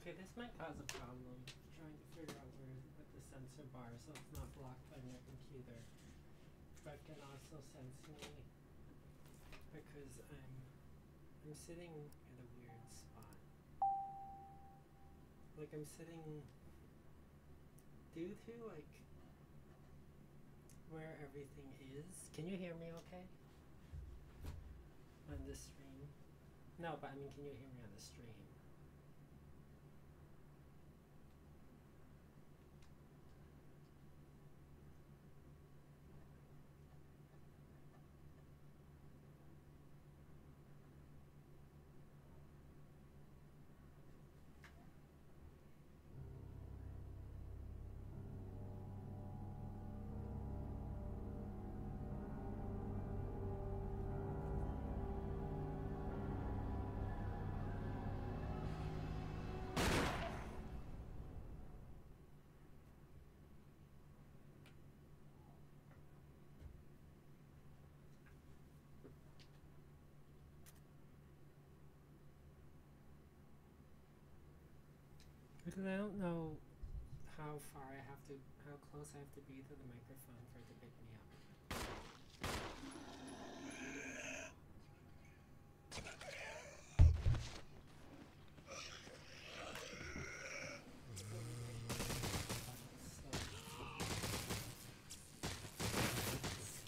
Okay, this might cause a problem. Trying to figure out where to put the sensor bar so it's not blocked by my computer. But can also sense me because I'm sitting at a weird spot. Like I'm sitting due to like where everything is. Can you hear me okay? On the stream? No, but I mean, can you hear me on the stream? Because I don't know how close I have to be to the microphone for it to pick me up.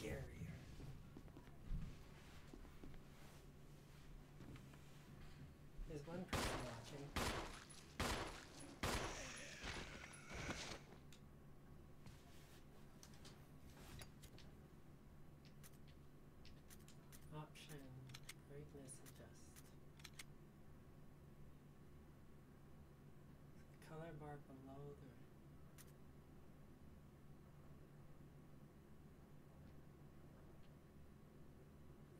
Scarier. There's one person watching. Option, brightness adjust. Color bar below the...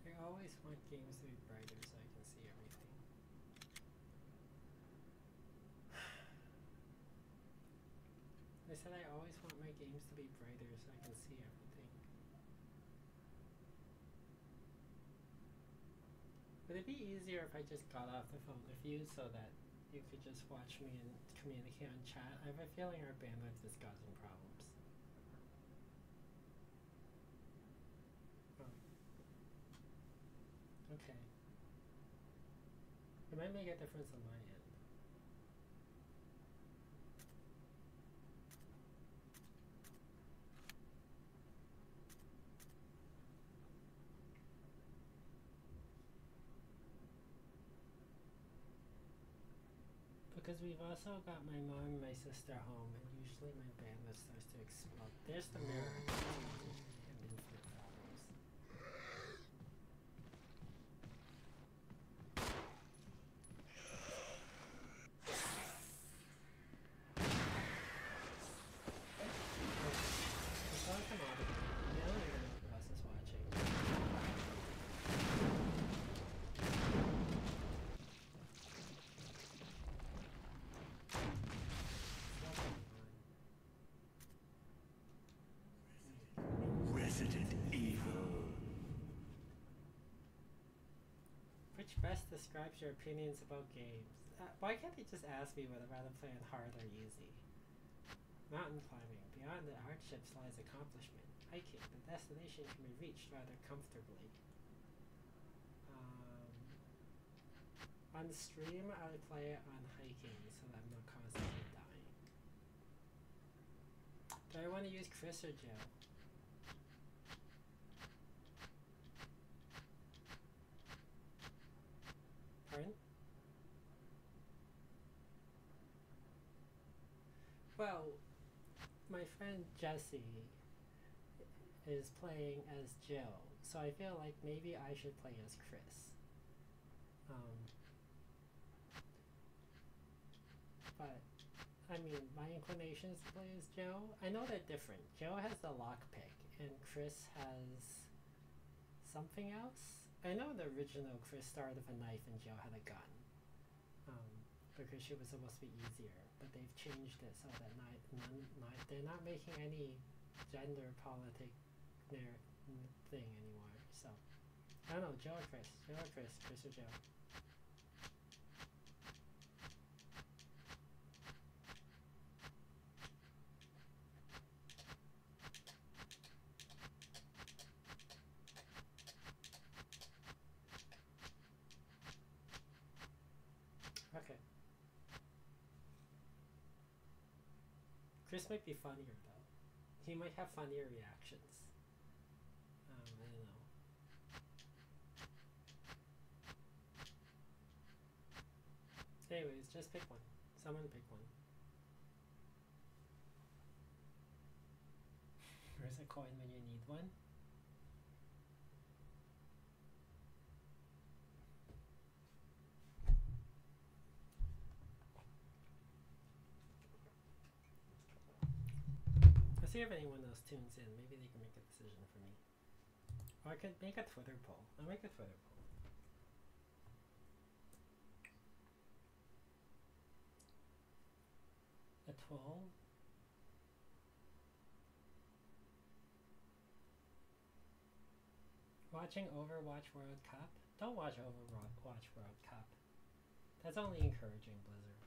I always want games to be brighter so I can see everything. I said I always want my games to be brighter so I can see everything. Would it be easier if I just got off the phone with you so that you could just watch me and communicate on chat? I have a feeling our bandwidth is causing problems. Oh. Okay. It might make a difference on my end. Because we've also got my mom and my sister home, and usually my bandwidth starts to explode. There's the mirror. And infinite problems. It's all come out of it. I don't even know who else is watching. Which best describes your opinions about games? Why can't they just ask me whether I'd rather play on hard or easy? Mountain climbing. Beyond the hardships lies accomplishment. Hiking. The destination can be reached rather comfortably. On stream, I would play it on hiking so that I'm not constantly dying. Do I want to use Chris or Joe? Pardon? Well, my friend Jesse is playing as Joe, so I feel like maybe I should play as Chris. But, I mean, my inclination is to play as Joe. I know they're different. Joe has the lockpick, and Chris has something else. I know the original Chris started with a knife and Joe had a gun. Because she was supposed to be easier, but they've changed it so that they're not making any gender politic thing anymore. So I don't know, Joe or Chris? Joe or Chris? Chris or Joe? Chris might be funnier though. He might have funnier reactions. I don't know. Anyways, just pick one. Someone pick one. Where's a coin when you need one? Let's see if anyone else tunes in. Maybe they can make a decision for me. Or I could make a Twitter poll. I'll make a Twitter poll. A poll? Watching Overwatch World Cup? Don't watch Overwatch World Cup. That's only encouraging Blizzard.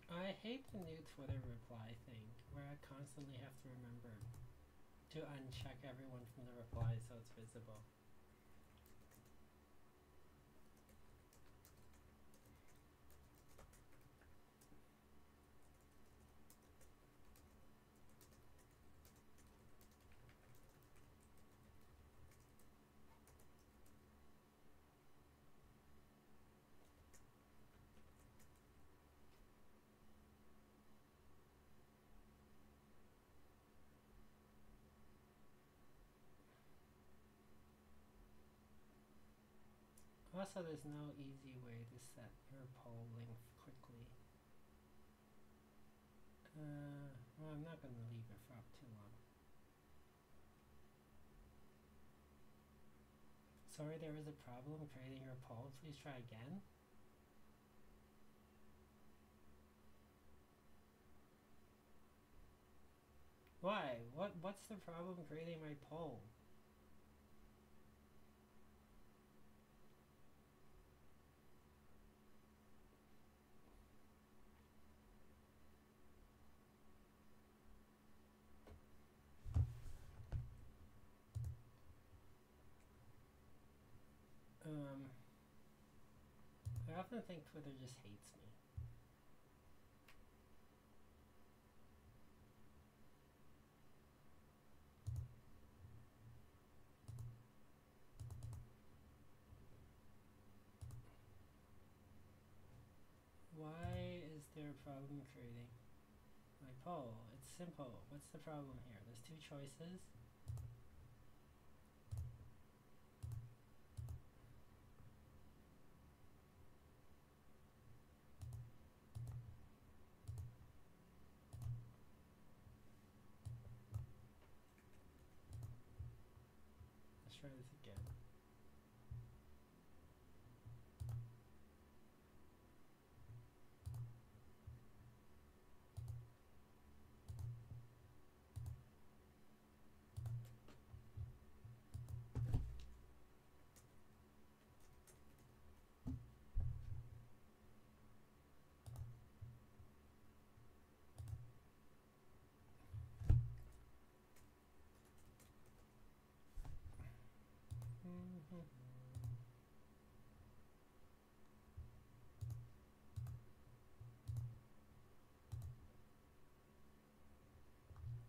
I hate the new Twitter reply thing, where I constantly have to remember to uncheck everyone from the reply so it's visible. Also, there's no easy way to set your poll length quickly. Well, I'm not going to leave it for up too long. Sorry, there was a problem creating your poll. Please try again. Why? What's the problem creating my poll? I often think Twitter just hates me. Why is there a problem creating my poll? It's simple. What's the problem here? There's two choices. Let's try this again.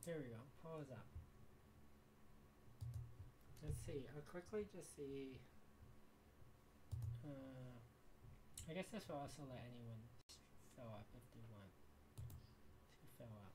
There we go. Pause up. Let's see. I'll quickly just see. I guess this will also let anyone fill up if they want to fill up.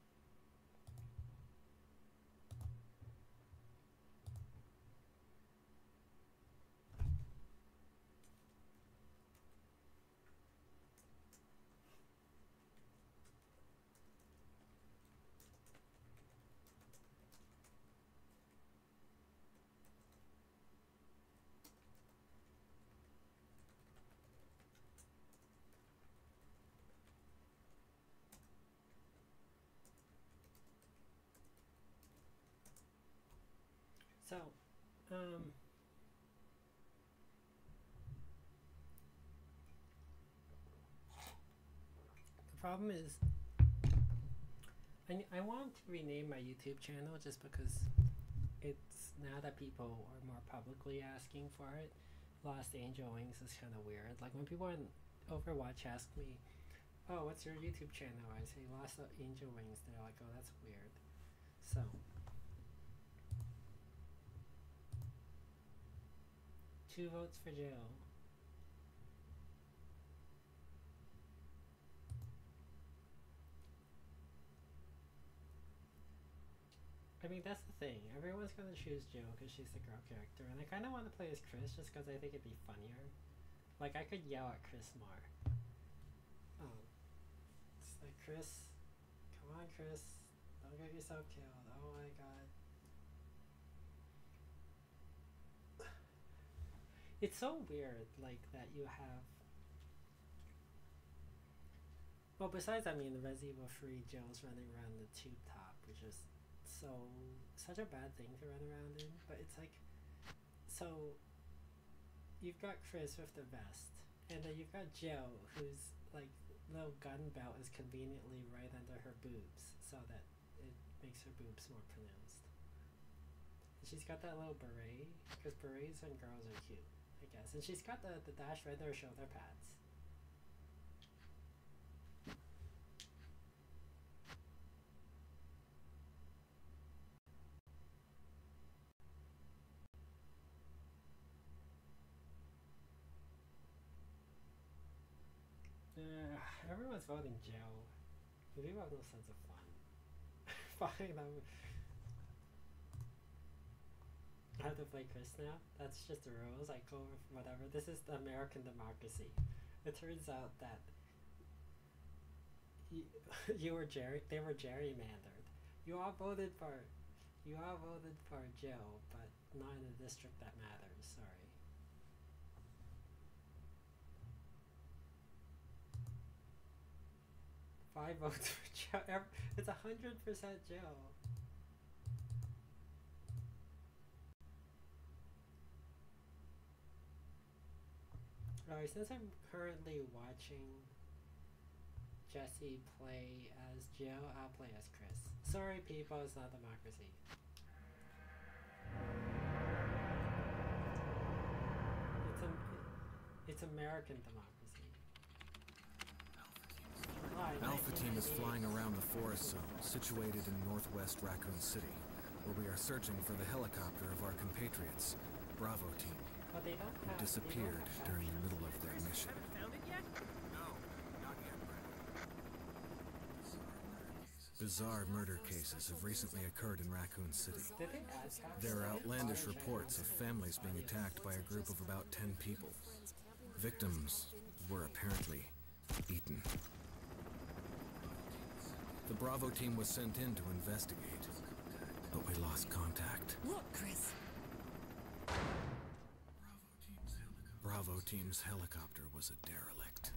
So, problem is, I want to rename my YouTube channel just because it's now that people are more publicly asking for it. Lost Angel Wings is kind of weird. Like when people in Overwatch ask me, "Oh, what's your YouTube channel?" I say Lost Angel Wings. They're like, "Oh, that's weird." So 2 votes for Joe. I mean, that's the thing. Everyone's gonna choose Jill because she's the girl character, and I kind of want to play as Chris just because I think it'd be funnier. Like, I could yell at Chris more. It's like, Chris, come on, Chris, don't get yourself killed. Oh my god. It's so weird, like, that you have... Well, besides, I mean, the Resident Evil 3 Jill's running around the tube top, which is such a bad thing to run around in, but it's like, so you've got Chris with the vest, and then you've got Jill, whose like little gun belt is conveniently right under her boobs, so that it makes her boobs more pronounced. And she's got that little beret, because berets and girls are cute, I guess, and she's got the dash right there shoulder pads. Everyone's voting Joe. People have no sense of fun. Fine, I have to play Chris now? That's just the rules. I go with whatever. This is the American democracy. It turns out that they were gerrymandered. You all voted for Joe, but not in a district that matters. Sorry. Five votes for Joe. It's 100% Joe. Alright, since I'm currently watching Jesse play as Joe, I'll play as Chris. Sorry people, it's not democracy. It's American democracy. Alpha Team is flying around the forest zone, situated in northwest Raccoon City, where we are searching for the helicopter of our compatriots, Bravo Team, who disappeared during the middle of their mission. Found it yet? No, not yet, Bizarre murder cases have recently occurred in Raccoon City. There are outlandish reports of families being attacked by a group of about 10 people. Victims were apparently eaten. The Bravo Team was sent in to investigate, but we lost contact. Look, Chris. Bravo Team's helicopter was a derelict.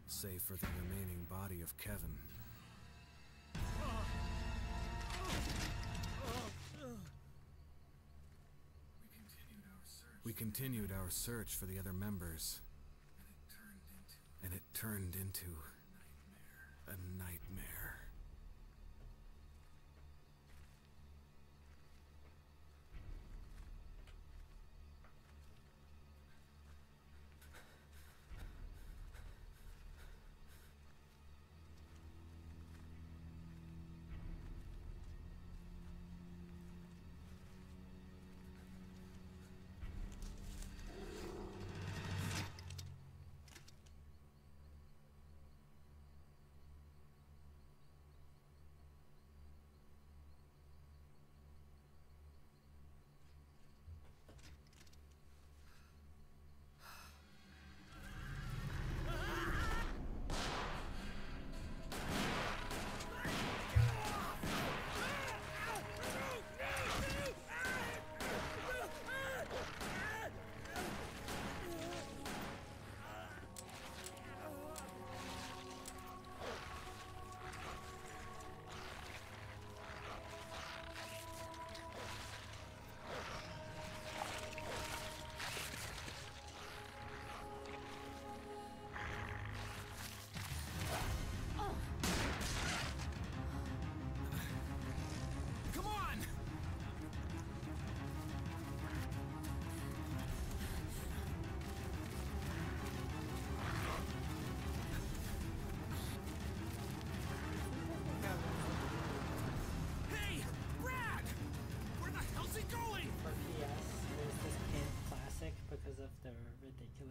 Save for the remaining body of Kevin. We continued our search for the other members, and it turned into a nightmare.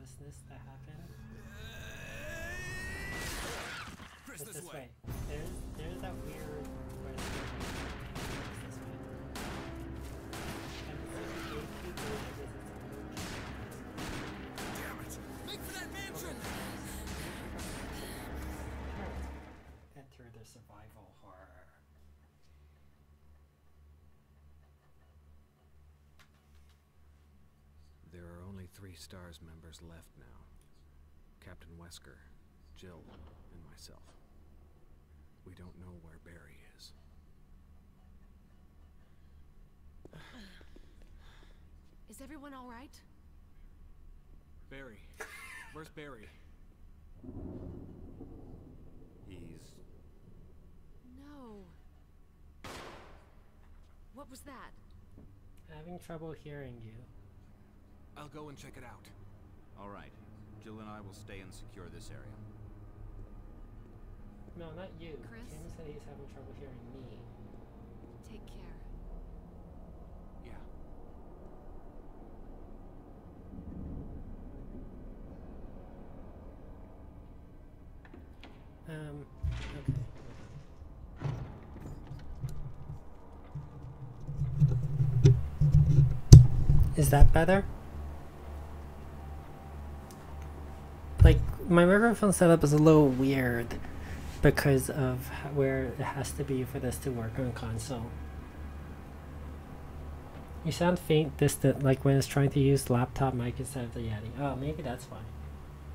aimlessness that happened. Chris, It's this way. There's that weird question. This way. And it's like a gatekeeper that is its own. Damn it! Make for that mansion! Enter the survival horror. There are only 3 STARS members left now. Captain Wesker, Jill, and myself. We don't know where Barry is. Is everyone all right? Barry. Where's Barry? He's... No. What was that? Having trouble hearing you. I'll go and check it out. All right. Jill and I will stay and secure this area. No, not you. Chris? Kim said he's having trouble hearing me. Take care. Yeah. Okay. Is that better? Like, my microphone setup is a little weird because of where it has to be for this to work on console. You sound faint, distant, like when it's trying to use laptop mic instead of the Yeti. Oh, maybe that's why.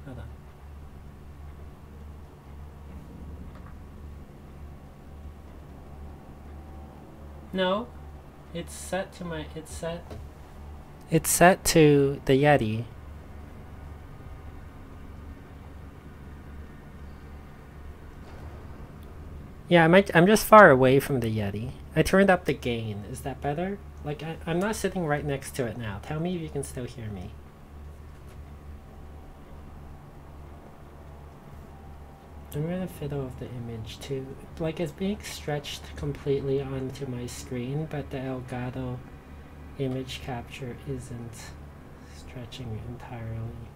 Hold on. No, it's set to my. It's set to the Yeti. Yeah, I'm just far away from the Yeti. I turned up the gain. Is that better? Like, I'm not sitting right next to it now. Tell me if you can still hear me. I'm gonna fiddle with the image too. Like, it's being stretched completely onto my screen, but the Elgato image capture isn't stretching entirely.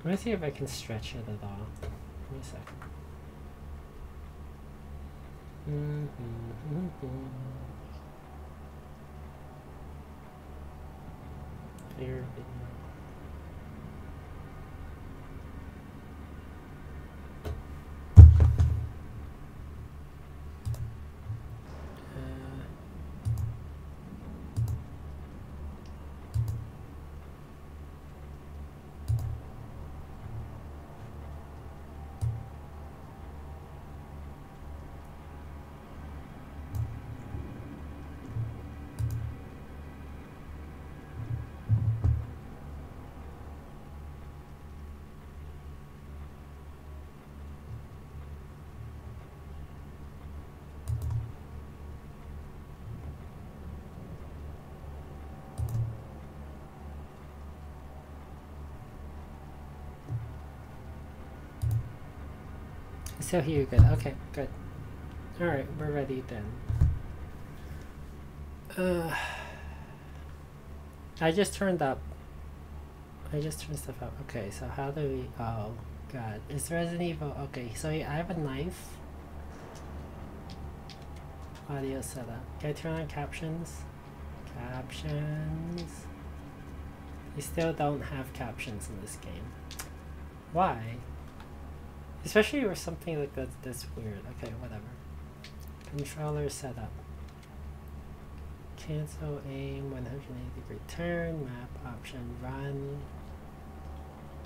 Let me see if I can stretch it at all. Give me a second. Clear video. So here you go. Okay, good. Alright, we're ready then. I just turned stuff up. Okay, so how do we... Oh, God. It's Resident Evil. Okay, so I have a knife. Audio setup. Can I turn on captions? Captions. You still don't have captions in this game. Why? Especially with something like that's this weird. Okay, whatever. Controller setup. Cancel aim, 180-degree turn, map option, run,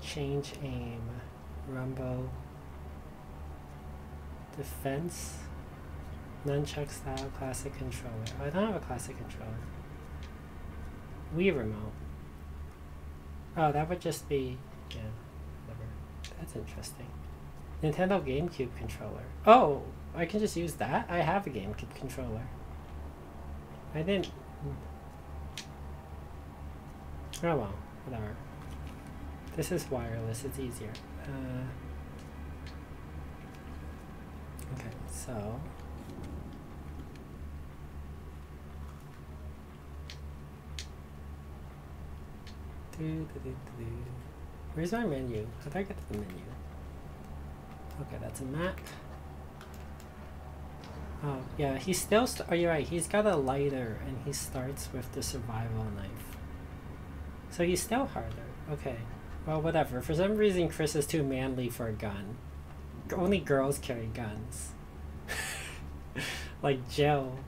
change aim, rumble, defense, nunchuck style, classic controller. Oh, I don't have a classic controller. Wii remote. Oh, that would just be, yeah, whatever. That's interesting. Nintendo GameCube controller. Oh, I can just use that? I have a GameCube controller. I didn't... Oh well, whatever. This is wireless, it's easier. Okay, so... Where's my menu? How do I get to the menu? Okay, that's a map. Oh, yeah, he's still... oh, you're right. He's got a lighter, and he starts with the survival knife. So he's still harder. Okay. Well, whatever. For some reason, Chris is too manly for a gun. Only girls carry guns. Like Jill.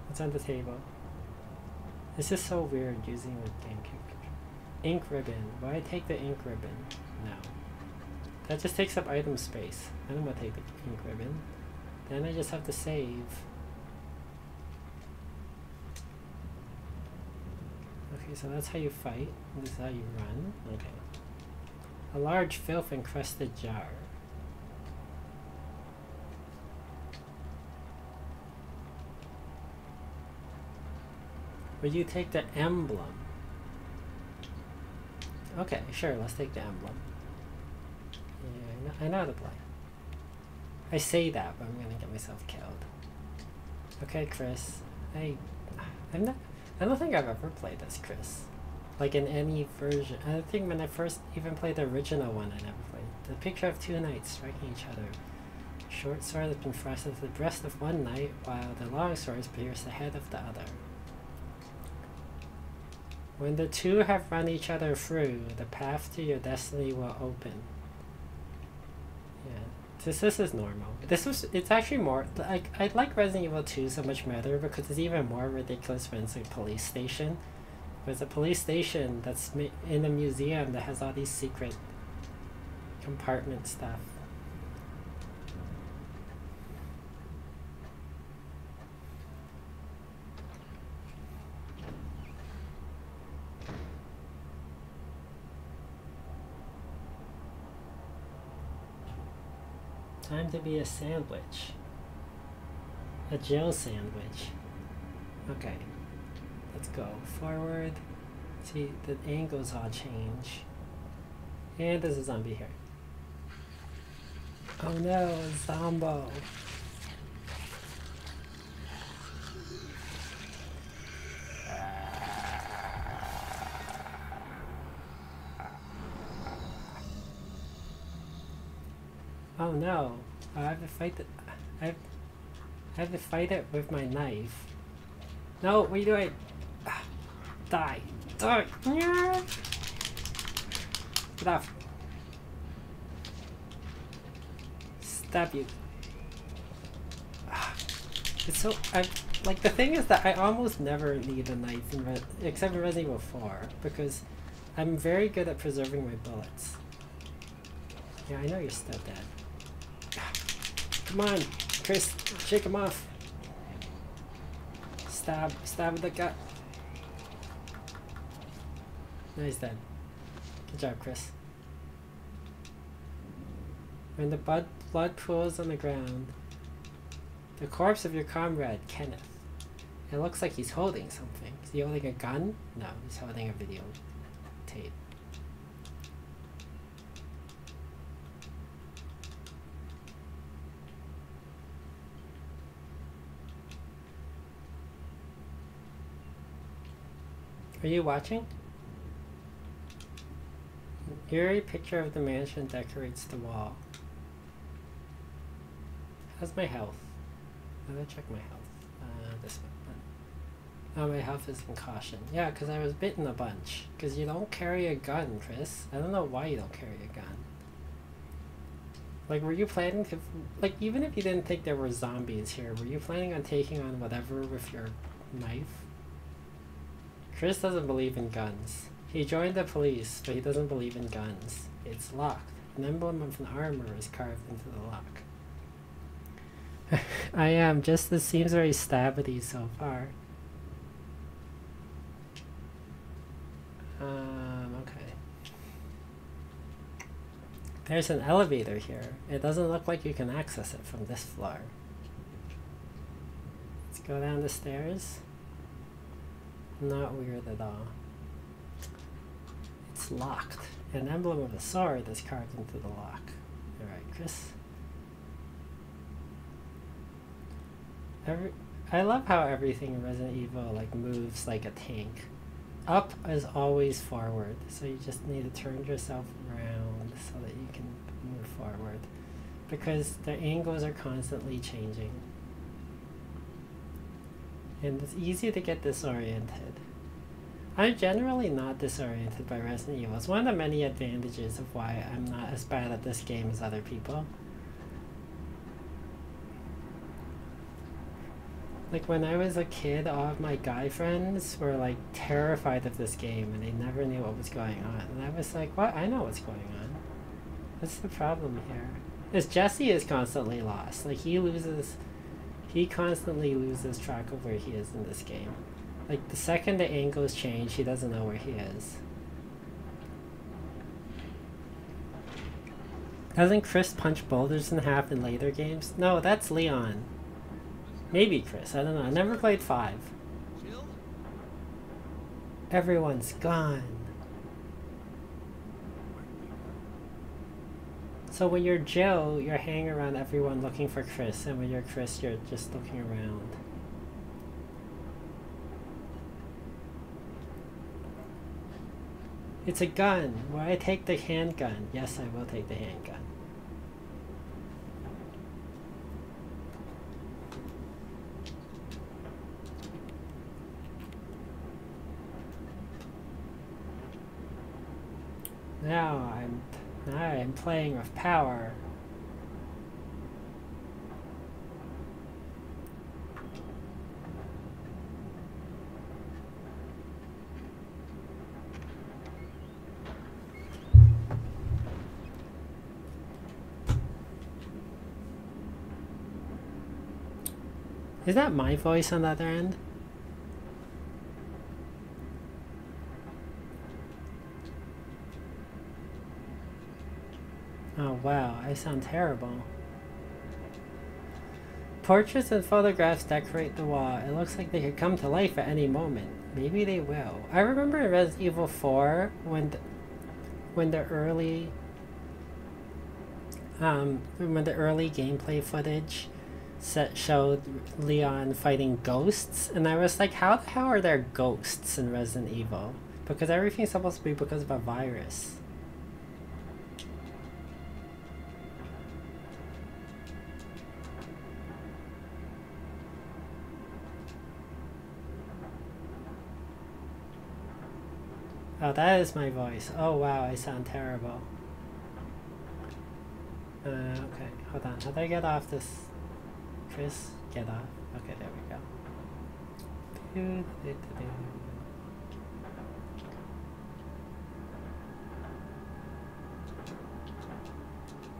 What's on the table? This is so weird using the GameCube. Ink ribbon. Why take the ink ribbon? No. That just takes up item space. I don't want to take the ink ribbon. Then I just have to save. Okay, so that's how you fight. This is how you run. Okay. A large filth encrusted jar. Will you take the emblem? Okay, sure, let's take the emblem. Yeah, I know how to play. I say that, but I'm gonna get myself killed. Okay, Chris. I don't think I've ever played as Chris. Like in any version. I don't think when I first even played the original one, I never played. The picture of two knights striking each other. Short sword has been thrust into the breast of one knight, while the long swords pierce the head of the other. When the two have run each other through, the path to your destiny will open. Yeah, this is normal. It's actually more, like, I like Resident Evil 2 so much better because it's even more ridiculous when it's a police station. There's a police station that's in a museum that has all these secret compartment stuff. Time to be a sandwich. A Jill sandwich. Okay. Let's go forward. See, the angles all change. And there's a zombie here. Oh no, a zombo. Oh no, I have to fight it. I have to fight it with my knife. No, what are you doing? Die. Die. Get off. Stab you. It's so... like, the thing is that I almost never need a knife, except in Resident Evil 4, because I'm very good at preserving my bullets. Yeah, I know you're still dead. Come on, Chris, shake him off. Stab the gut. No, he's dead. Good job, Chris. When the blood pools on the ground, the corpse of your comrade, Kenneth. It looks like he's holding something. Is he holding a gun? No, he's holding a video tape. Are you watching? Eerie picture of the mansion decorates the wall. How's my health? How do I check my health? This one. Oh, my health is in caution. Yeah, because I was bitten a bunch. Because you don't carry a gun, Chris. I don't know why you don't carry a gun. Like, were you planning to... like, even if you didn't think there were zombies here, were you planning on taking on whatever with your knife? Chris doesn't believe in guns. He joined the police, but he doesn't believe in guns. It's locked. An emblem of an armor is carved into the lock. I am. Just this seems very stabby so far. Okay. There's an elevator here. It doesn't look like you can access it from this floor. Let's go down the stairs. Not weird at all. It's locked. An emblem of a sword is carved into the lock. Alright, Chris. I love how everything in Resident Evil like moves like a tank. Up is always forward, so you just need to turn yourself around so that you can move forward. Because the angles are constantly changing. And it's easy to get disoriented. I'm generally not disoriented by Resident Evil. It's one of the many advantages of why I'm not as bad at this game as other people. Like when I was a kid, all of my guy friends were like terrified of this game and they never knew what was going on. And I was like, what? I know what's going on. What's the problem here? Is Jesse is constantly lost. Like he constantly loses track of where he is in this game. Like the second the angles change, he doesn't know where he is. Doesn't Chris punch boulders in half in later games? No, that's Leon. Maybe Chris, I don't know. I never played 5. Everyone's gone. So when you're Jill, you're hanging around everyone looking for Chris, and when you're Chris, you're just looking around. It's a gun. Will I take the handgun? Yes, I will take the handgun. Now I'm playing with power. Is that my voice on the other end? Oh wow, I sound terrible. Portraits and photographs decorate the wall. It looks like they could come to life at any moment. Maybe they will. I remember in Resident Evil 4 when the early gameplay footage showed Leon fighting ghosts, and I was like, how the hell are there ghosts in Resident Evil? Because everything's supposed to be because of a virus. Oh, that is my voice. Oh wow, I sound terrible. Okay, hold on. How do I get off this? Chris, get off. Okay, there we go.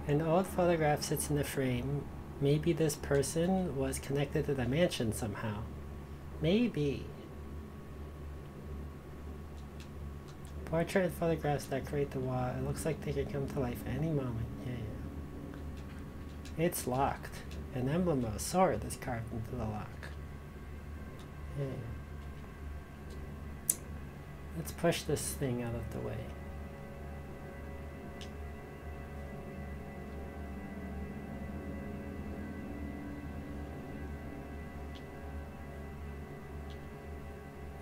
An old photograph sits in the frame. Maybe this person was connected to the mansion somehow. Maybe. Portrait and photographs decorate the wall. It looks like they could come to life any moment. Yeah. It's locked. An emblem of a sword is carved into the lock. Yeah. Let's push this thing out of the way.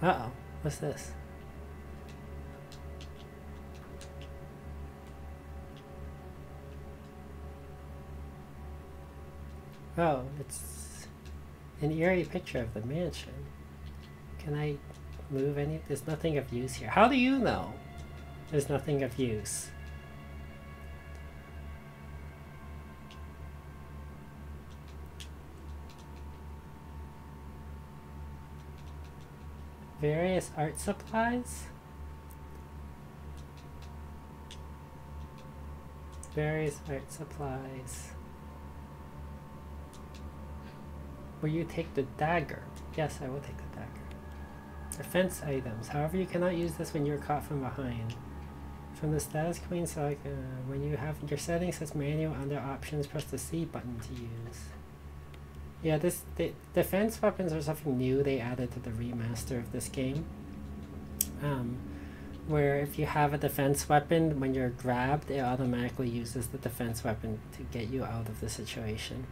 Uh-oh. What's this? Oh, it's an eerie picture of the mansion. Can I move any? There's nothing of use here. How do you know there's nothing of use? Various art supplies? Various art supplies. Will you take the dagger? Yes, I will take the dagger. Defense items. However, you cannot use this when you're caught from behind. From the status queen, so like when you have your settings as manual under options, press the C button to use. Yeah, the defense weapons are something new they added to the remaster of this game. Where if you have a defense weapon, when you're grabbed, it automatically uses the defense weapon to get you out of the situation.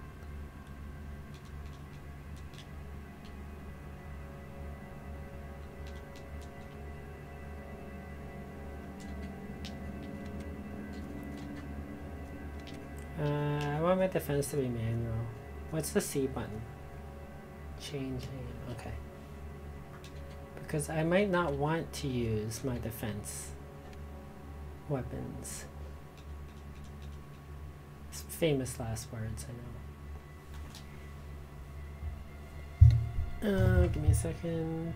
want my defense to be manual. What's the C button? Change aim. Okay. Because I might not want to use my defense weapons. It's famous last words, I know. Give me a second.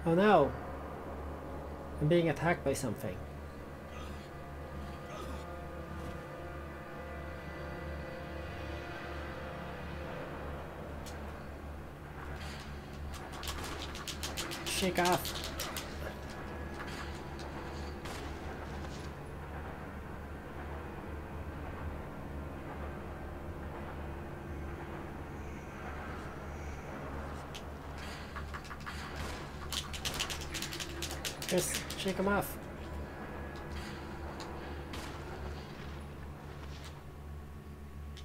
Oh no! I'm being attacked by something. Shake off. Just shake them off.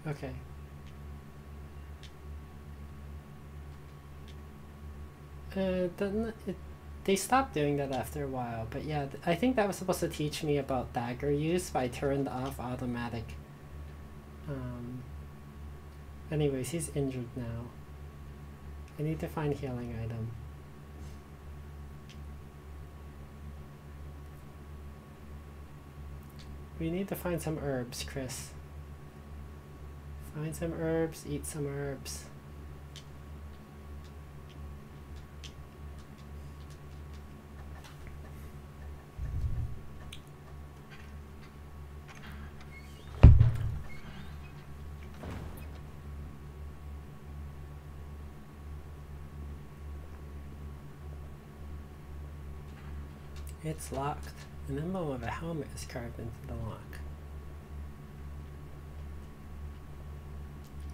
Okay. They stopped doing that after a while, but yeah, I think that was supposed to teach me about dagger use, but I turned off automatic. Anyways, he's injured now. I need to find healing item. We need to find some herbs, Chris. Find some herbs, eat some herbs. It's locked. An emblem of a helmet is carved into the lock.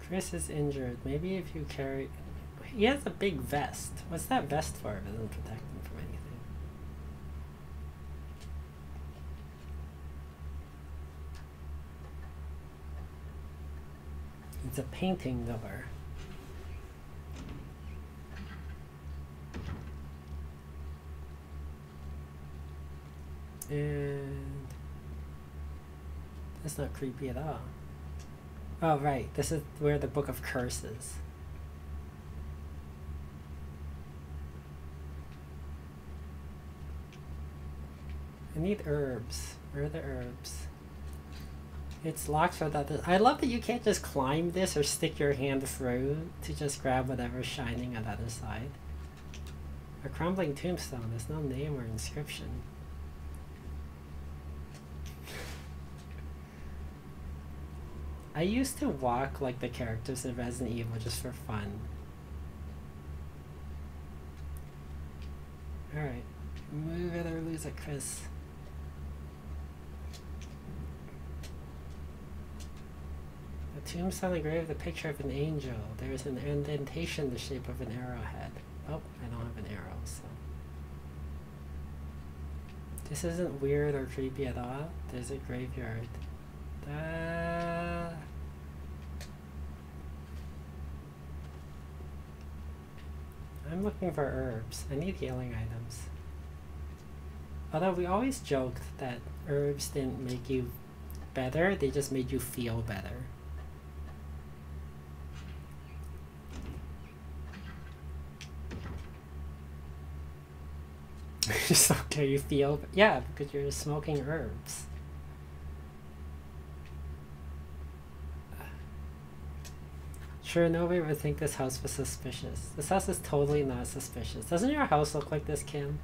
Chris is injured. Maybe if you carry... He has a big vest. What's that vest for if it doesn't protect him from anything? It's a painting door. And that's not creepy at all. Oh right, this is where the Book of Curses. I need herbs. Where are the herbs? It's locked for that. I love that you can't just climb this or stick your hand through to just grab whatever's shining on the other side. A crumbling tombstone. There's no name or inscription. I used to walk like the characters in Resident Evil just for fun. Alright. Move it or lose it, Chris. The tombstone engraved the picture of an angel. There is an indentation the shape of an arrowhead. Oh, I don't have an arrow, so. This isn't weird or creepy at all. There's a graveyard. I'm looking for herbs. I need healing items. Although we always joked that herbs didn't make you better, they just made you feel better. Just okay, you feel, yeah, because you're smoking herbs. Sure, nobody would think this house was suspicious. This house is totally not suspicious. Doesn't your house look like this, Kim?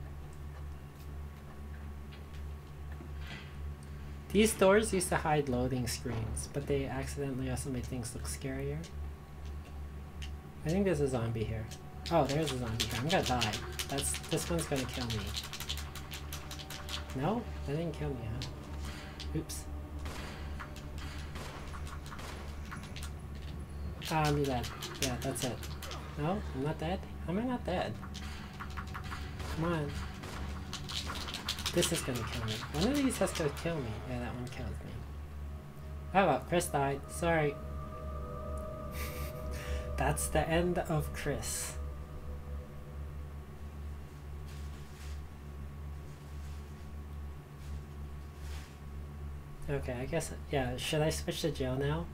These doors used to hide loading screens, but they accidentally also made things look scarier. I think there's a zombie here. Oh, there's a zombie here. I'm gonna die. This one's gonna kill me. No? That didn't kill me, huh? Oops. Ah, I'm dead. Yeah, that's it. No? I'm not dead? How am I not dead? Come on. This is gonna kill me. One of these has to kill me. Yeah, that one kills me. Oh well, Chris died. Sorry. That's the end of Chris. Okay, I guess, yeah, should I switch to jail now?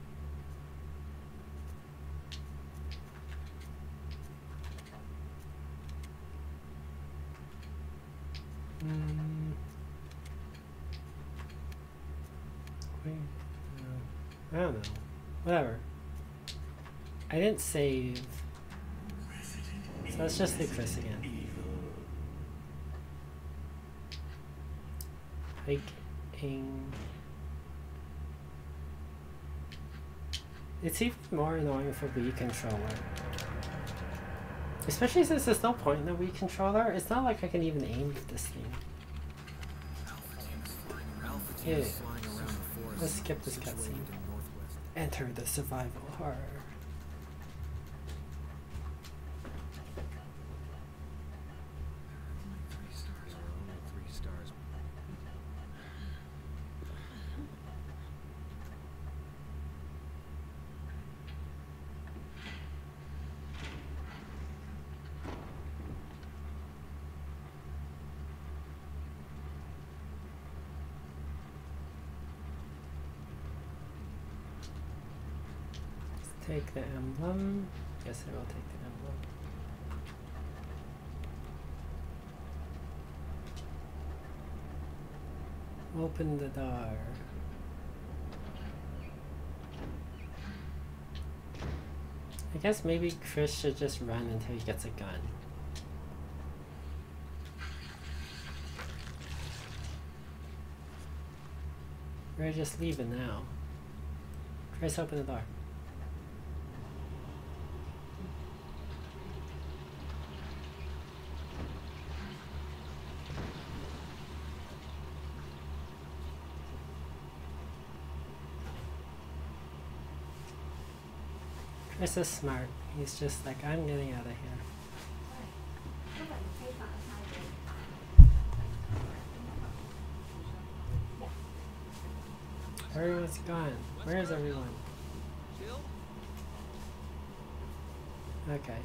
Wait, I don't know. Whatever. I didn't save. So let's just do Chris again. Hiking. It's even more annoying for Wii controller. Especially since there's no point in the Wii controller. It's not like I can even aim with this thing. Yeah. Let's skip this cutscene. Enter the survival horror. Take the emblem. Yes, I will take the emblem. Open the door. I guess maybe Chris should just run until he gets a gun. We're just leaving now. Chris, open the door. Chris is smart. He's just like, I'm getting out of here. Everyone's gone. Where is everyone? Okay.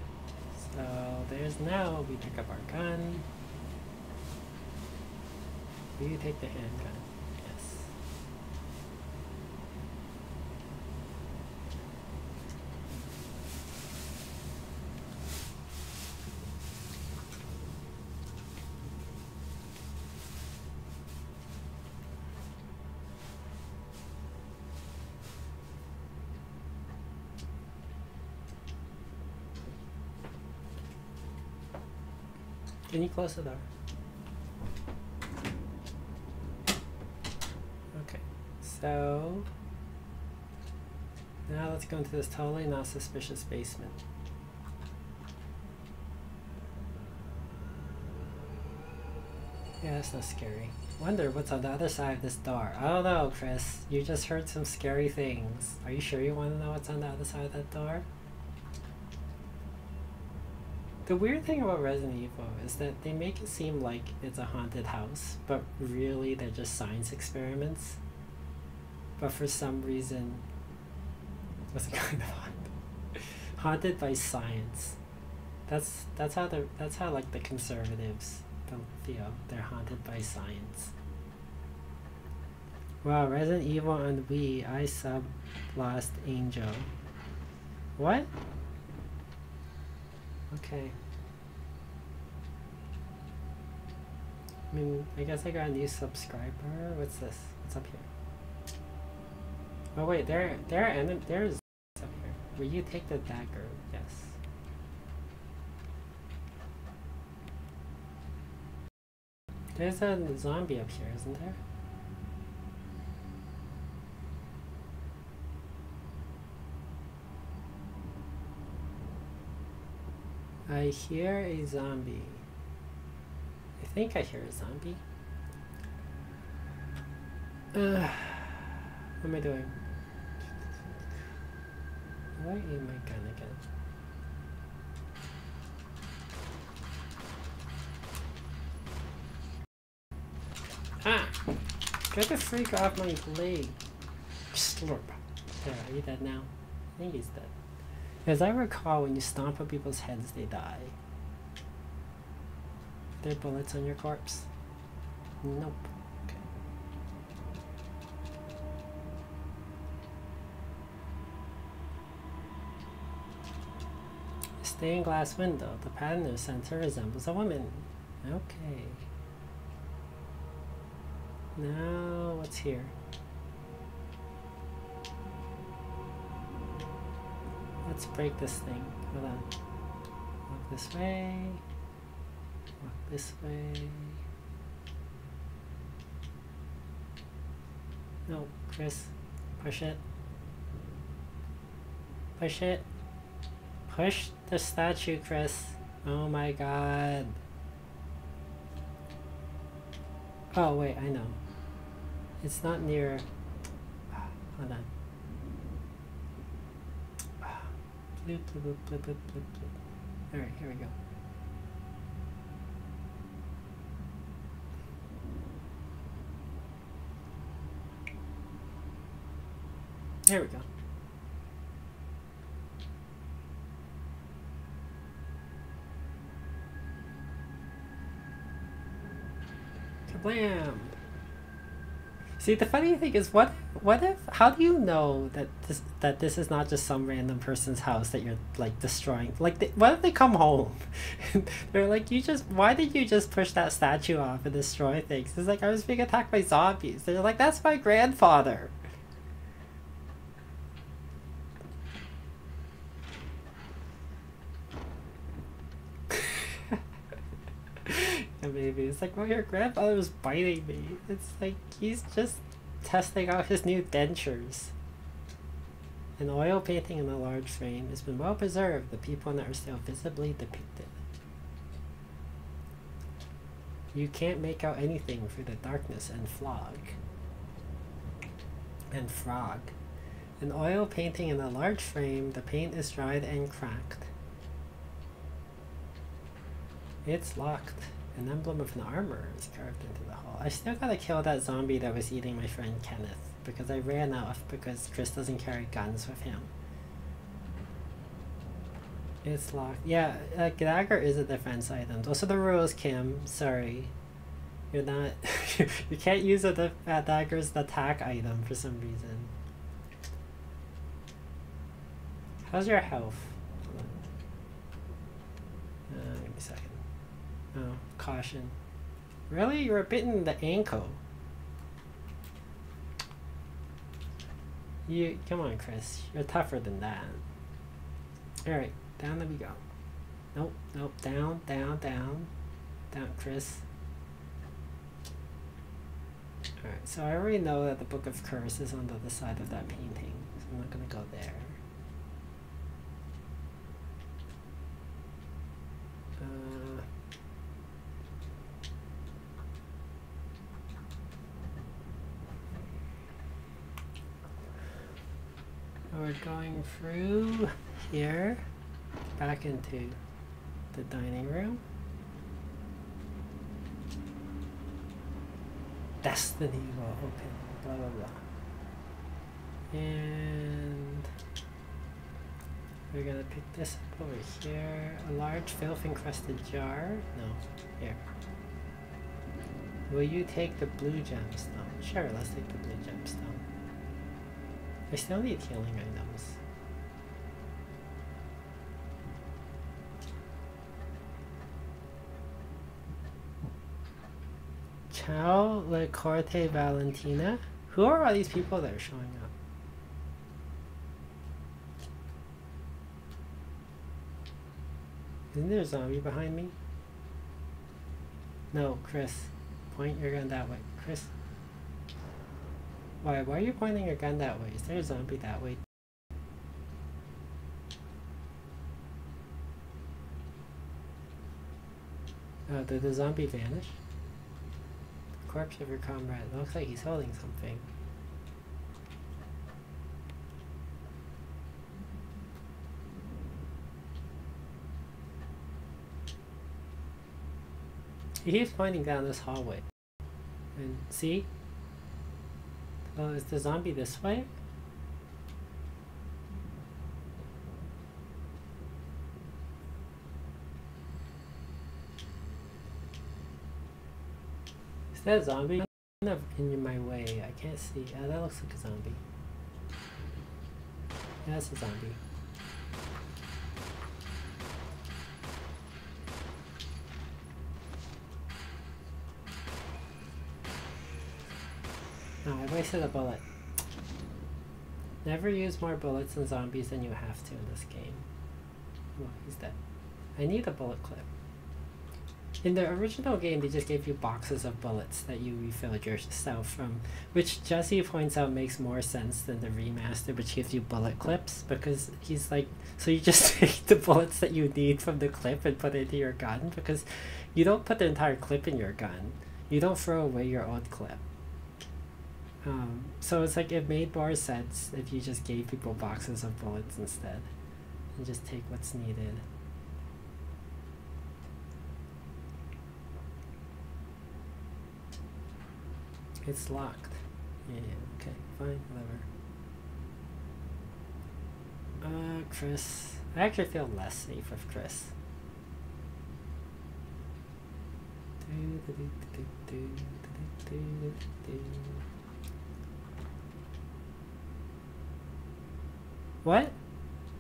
So there's now, we pick up our gun. Will you take the handgun? Can you close the door? Okay, so now let's go into this totally not suspicious basement. Yeah, that's not scary. Wonder what's on the other side of this door. I don't know, Chris. You just heard some scary things. Are you sure you want to know what's on the other side of that door? The weird thing about Resident Evil is that they make it seem like it's a haunted house, but really they're just science experiments. But for some reason, what's it kind of haunted? Haunted by science. That's how like the conservatives feel. They're haunted by science. Wow, Resident Evil on Wii. I sub Lost Angel. What? Okay. I mean, I guess I got a new subscriber. What's this? What's up here? Oh wait, there's up here. Will you take the dagger? Yes. There's a zombie up here, isn't there? I hear a zombie. I think I hear a zombie. What am I doing? How do I aim my gun again? Ah! Get the freak off my leg. Slurp. There, are you dead now? I think he's dead. As I recall, when you stomp on people's heads, they die. Are there bullets on your corpse? Nope. Okay. Stained glass window. The pattern in the center resembles a woman. Okay. Now, what's here? Let's break this thing. Hold on. Walk this way. Walk this way. No, Chris. Push it. Push it. Push the statue, Chris. Oh my god. Oh, wait, I know. It's not near. Hold on. Bloop, bloop, bloop, bloop, bloop, bloop. Alright, here we go. There we go. Kablam! See, the funny thing is, what if, how do you know that this is not just some random person's house that you're like destroying? Like, what if they come home? They're like, why did you just push that statue off and destroy things? It's like, I was being attacked by zombies. They're like, that's my grandfather. Maybe it's like, well, your grandfather was biting me. It's like he's just testing out his new dentures. An oil painting in a large frame has been well preserved. The people in it are still visibly depicted. You can't make out anything through the darkness and frog. An oil painting in a large frame. The paint is dried and cracked. It's locked. An emblem of an armor is carved into the hull. I still gotta kill that zombie that was eating my friend Kenneth because I ran off because Chris doesn't carry guns with him. It's locked. Yeah, a dagger is a defense item. Those are the rules, Kim. Sorry. You're not... you can't use a dagger as an attack item for some reason. How's your health? Give me a second. Oh, caution. Really? You were bitten in the ankle. Come on, Chris. You're tougher than that. Alright, down we go. Nope, nope, down, down, down. Down, Chris. Alright, so I already know that the Book of Curse is on the other side of that painting. So I'm not gonna go there. We're going through here, back into the dining room. Destiny will open, blah blah blah. And we're gonna pick this up over here. A large filth encrusted jar. No, here. Will you take the blue gemstone? Sure, let's take the blue gemstone. I still need healing items. Ciao, La Corte Valentina. Who are all these people that are showing up? Isn't there a zombie behind me? No, Chris. Point your gun that way. Chris. Why are you pointing your gun that way? Is there a zombie that way? Did the zombie vanish? The corpse of your comrade. Looks like he's holding something. He keeps pointing down this hallway. And see? Oh, is the zombie this way? Is that a zombie? Kind of in my way. I can't see. Oh, that looks like a zombie. Yeah, that's a zombie. No, I wasted a bullet. Never use more bullets and zombies than you have to in this game. Oh, he's dead. I need a bullet clip. In the original game, they just gave you boxes of bullets that you refilled yourself from, which Jesse points out makes more sense than the remaster, which gives you bullet clips, because he's like, so you just take the bullets that you need from the clip and put it into your gun, because you don't put the entire clip in your gun. You don't throw away your old clip. So it's like it made more sense if you just gave people boxes of bullets instead and just take what's needed. It's locked. Yeah, okay, fine, whatever. Chris. I actually feel less safe with Chris. What?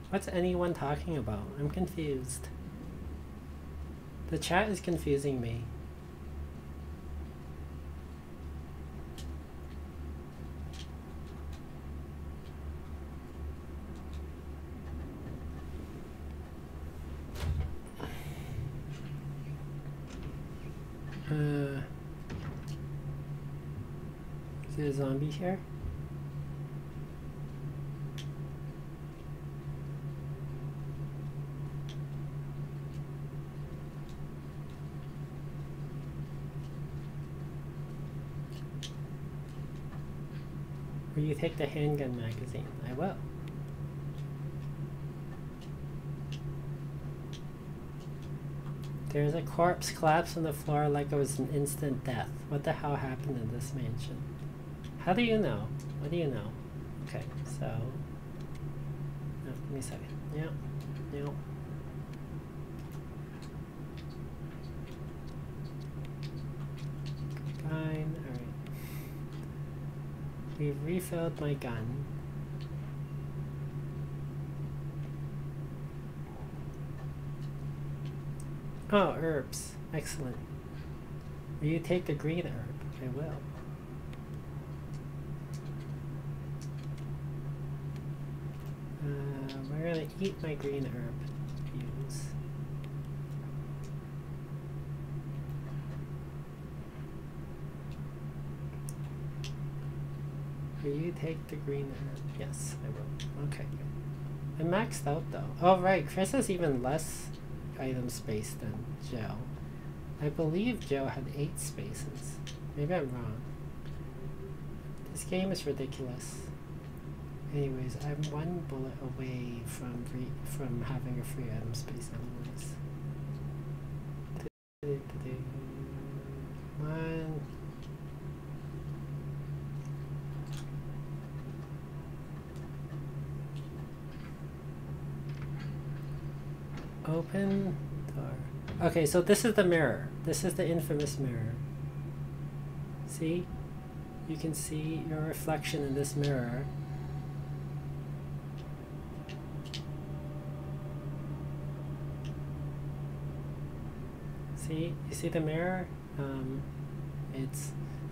What's anyone talking about? I'm confused. The chat is confusing me. Is there a zombie here? Will you take the handgun magazine? I will. There's a corpse collapsed on the floor like it was an instant death. What the hell happened in this mansion? How do you know? What do you know? Okay, so... No, give me a second. Yeah. No. Fine, alright. We've refilled my gun. Oh, herbs. Excellent. Will you take the green herb? I will. We're gonna eat my green herb. Use. Will you take the green herb? Yes, I will. Okay. I'm maxed out though. Oh right, Chris has even less item space than Joe. I believe Joe had 8 spaces. Maybe I'm wrong. This game is ridiculous. Anyways, I'm 1 bullet away from having a free item space anyways. One. Open door. Okay, so this is the mirror. This is the infamous mirror. See? You can see your reflection in this mirror. See? You see the mirror?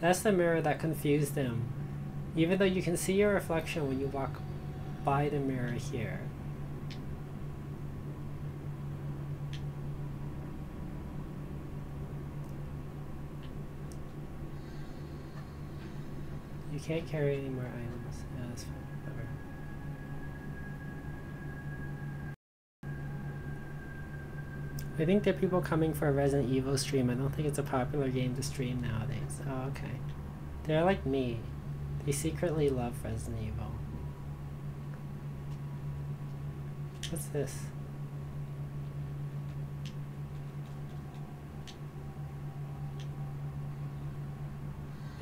That's the mirror that confused him. Even though you can see your reflection when you walk by the mirror here. You can't carry any more items. Yeah, that's fine. Whatever. I think there are people coming for a Resident Evil stream. I don't think it's a popular game to stream nowadays. Oh, okay. They're like me. They secretly love Resident Evil. What's this?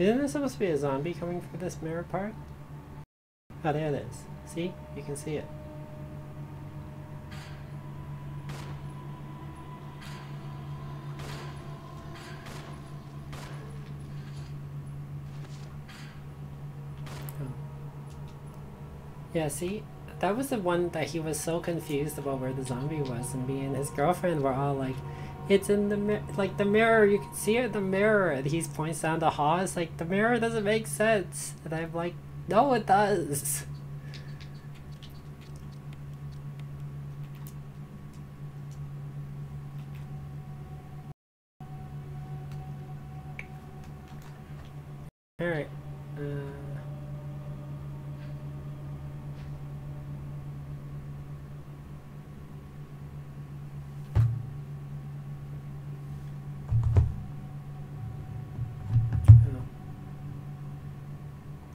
Isn't there supposed to be a zombie coming for this mirror part? Oh, there it is. See? You can see it. Oh. Yeah, see? That was the one that he was so confused about where the zombie was, and me and his girlfriend were all like, it's in the like the mirror, you can see it in the mirror, and he points down the hall. It's like, the mirror doesn't make sense, and I'm like, no, it does. All right.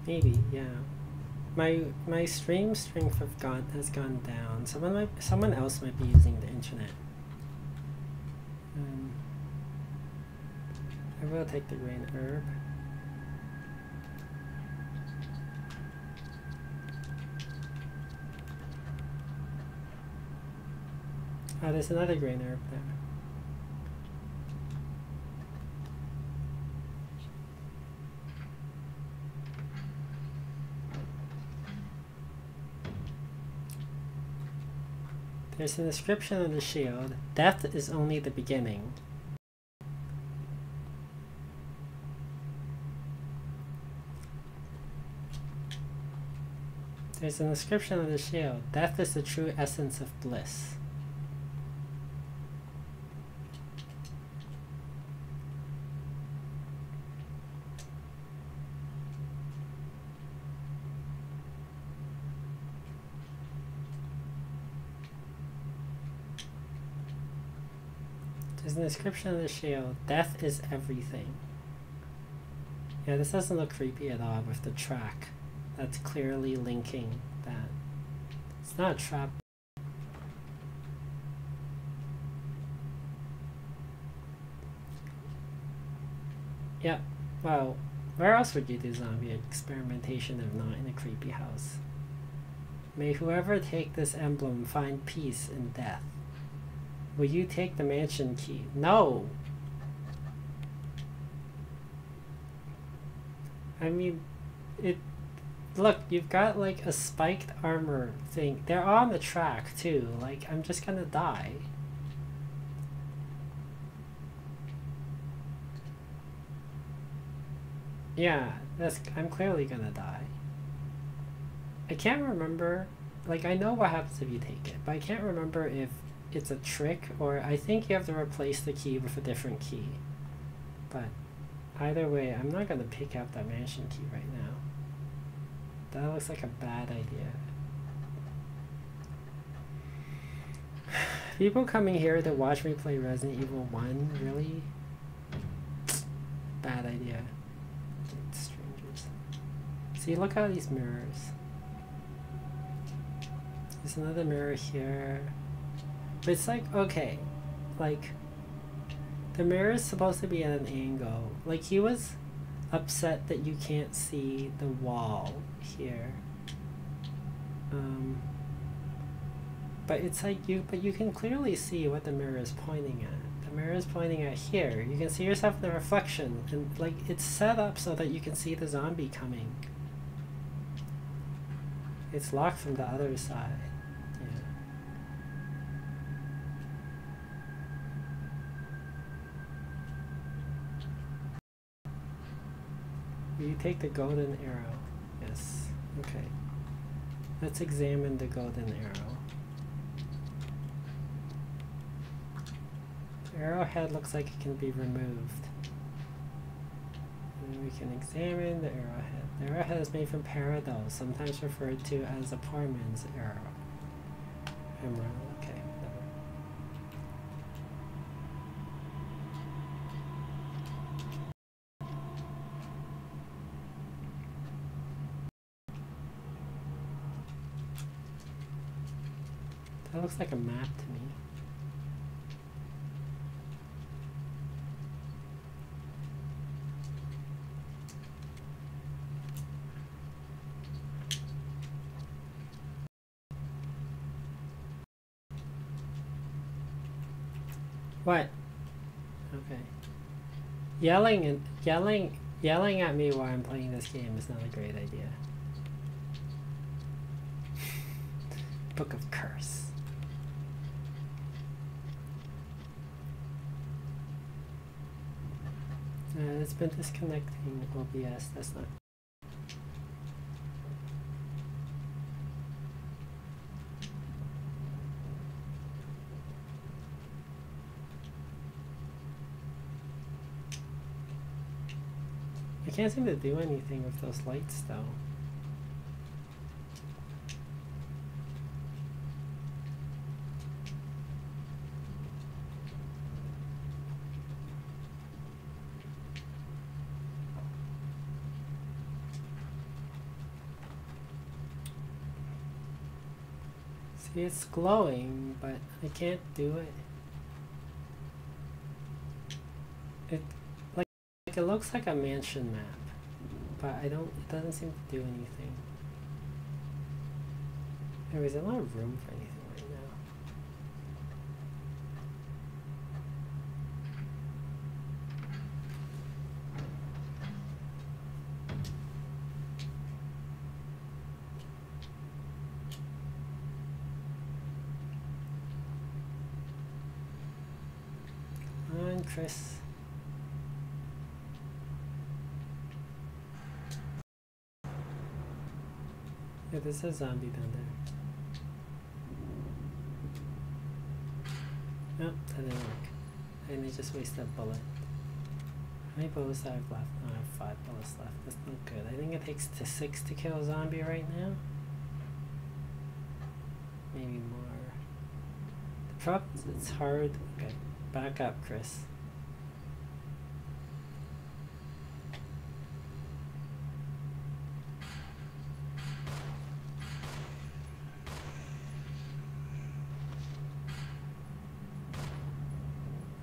Maybe, yeah. My stream strength has gone down. Someone else might be using the internet. I will take the green herb. Oh, there's another green herb there. There's an inscription on the shield. Death is only the beginning. There's an inscription on the shield. Death is the true essence of bliss. There's an inscription on the shield. Death is everything. Yeah, this doesn't look creepy at all with the track. That's clearly linking that. It's not a trap. Yeah, well, where else would you do zombie experimentation if not in a creepy house? May whoever take this emblem find peace in death. Will you take the mansion key? No! I mean, look, you've got like a spiked armor thing. They're on the track too. Like, I'm just gonna die. Yeah, I'm clearly gonna die. I can't remember, like, I know what happens if you take it, but I can't remember if it's a trick, or I think you have to replace the key with a different key. But either way, I'm not gonna pick out that mansion key right now. That looks like a bad idea. People coming here to watch me play Resident Evil 1, really? Bad idea. Strangers. See, look at these mirrors. There's another mirror here. But it's like, okay, like, the mirror is supposed to be at an angle. Like, he was upset that you can't see the wall here. But it's like, but you can clearly see what the mirror is pointing at. The mirror is pointing at here. You can see yourself in the reflection, and like, it's set up so that you can see the zombie coming. It's locked from the other side. You take the golden arrow. Yes. Okay. Let's examine the golden arrow. The arrowhead looks like it can be removed. And we can examine the arrowhead. The arrowhead is made from peridot, sometimes referred to as a poor man's arrow. Emerald. Okay. That looks like a map to me. What? Okay. Yelling at me while I'm playing this game is not a great idea. Book of Curse. It's been disconnecting OBS. That's not. I can't seem to do anything with those lights though. See, it's glowing, but I can't do it. It looks like a mansion map, but it doesn't seem to do anything. Anyways, there's not room for anything right now. Come on, Chris. Yeah, there's a zombie down there. Nope, that didn't work. I need to just waste that bullet. How many bullets do I have left? Oh, I have 5 bullets left. That's not good. I think it takes 6 to kill a zombie right now. Maybe more. The problem is it's hard. Okay, back up, Chris.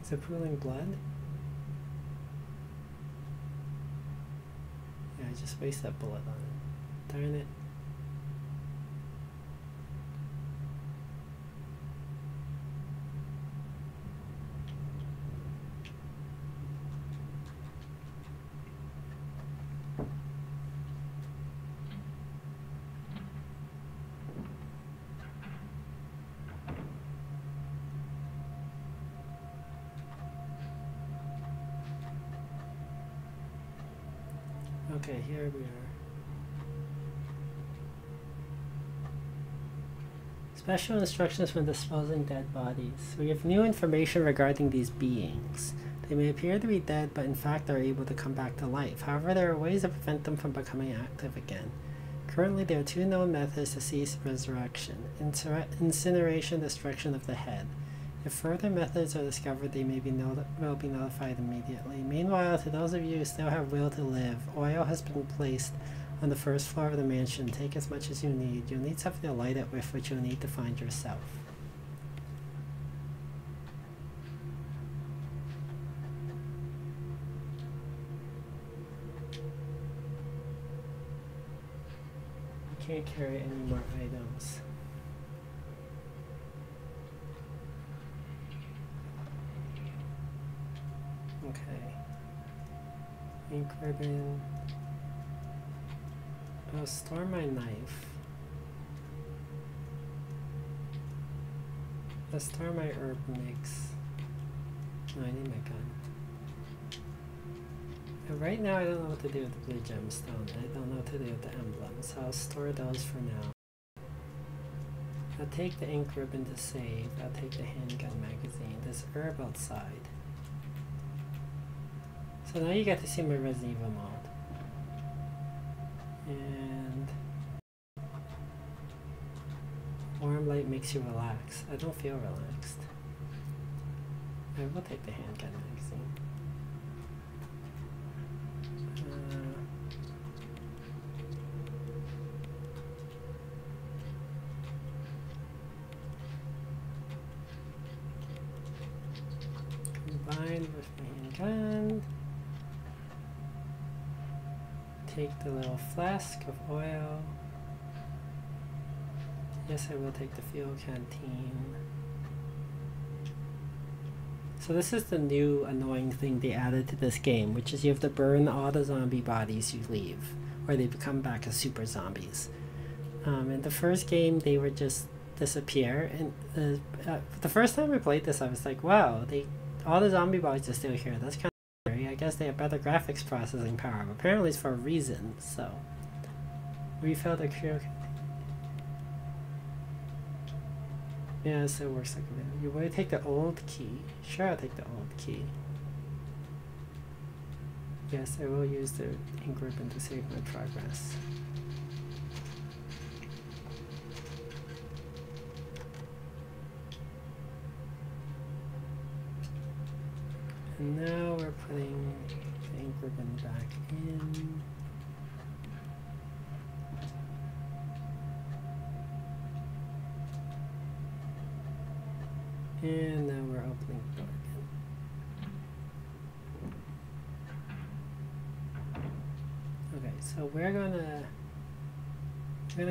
Is it pooling blood? Yeah, I just wasted that bullet on it. Darn it. Okay, here we are. Special instructions when disposing dead bodies. We have new information regarding these beings. They may appear to be dead, but in fact are able to come back to life. However, there are ways to prevent them from becoming active again. Currently, there are 2 known methods to cease resurrection: incineration, destruction of the head. If further methods are discovered, they will be notified immediately. Meanwhile, to those of you who still have will to live, oil has been placed on the first floor of the mansion. Take as much as you need. You'll need something to light it with, which you'll need to find yourself. I can't carry any more items. Okay. Ink ribbon. I'll store my knife. I'll store my herb mix. No, I need my gun. And right now I don't know what to do with the blue gemstone. I don't know what to do with the emblems. I'll store those for now. I'll take the ink ribbon to save. I'll take the handgun magazine. There's herb outside. So now you get to see my Resident Evil mod. And warm light makes you relax. I don't feel relaxed. I will take the handgun magazine. Combined with my handgun. Take the little flask of oil. Yes, I will take the fuel canteen. So this is the new annoying thing they added to this game, which is you have to burn all the zombie bodies you leave, or they become back as super zombies. In the first game, they would just disappear, and the first time I played this, I was like, wow, all the zombie bodies are still here. That's kind of scary. I guess they have better graphics processing power, but apparently it's for a reason, so. Refill the cure. Yeah, so it works like a minute. You want to take the old key? Sure, I'll take the old key. Yes, I will use the ink ribbon to save my progress. And now we're putting the ink ribbon back in. And now we're opening the door again. Okay, so we're gonna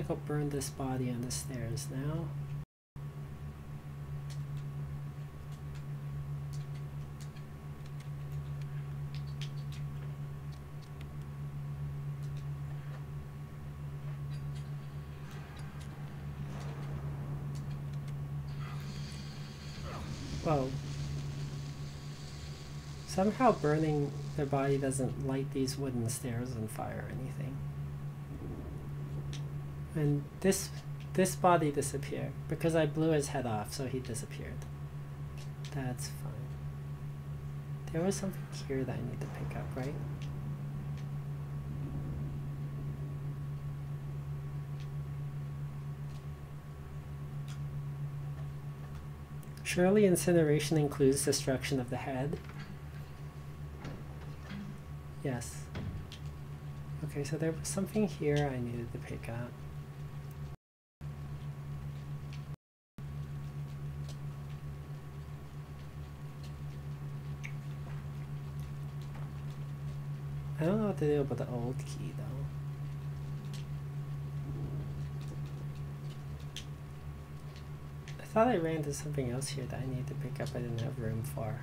go burn this body on the stairs now. Whoa. Somehow burning their body doesn't light these wooden stairs on fire or anything. And this body disappeared because I blew his head off, so he disappeared. That's fine. There was something here that I need to pick up, right? Surely incineration includes destruction of the head. Yes. Okay, so there was something here I needed to pick up. I don't know what to do about the old key though. I thought I ran into something else here that I need to pick up I didn't have room for.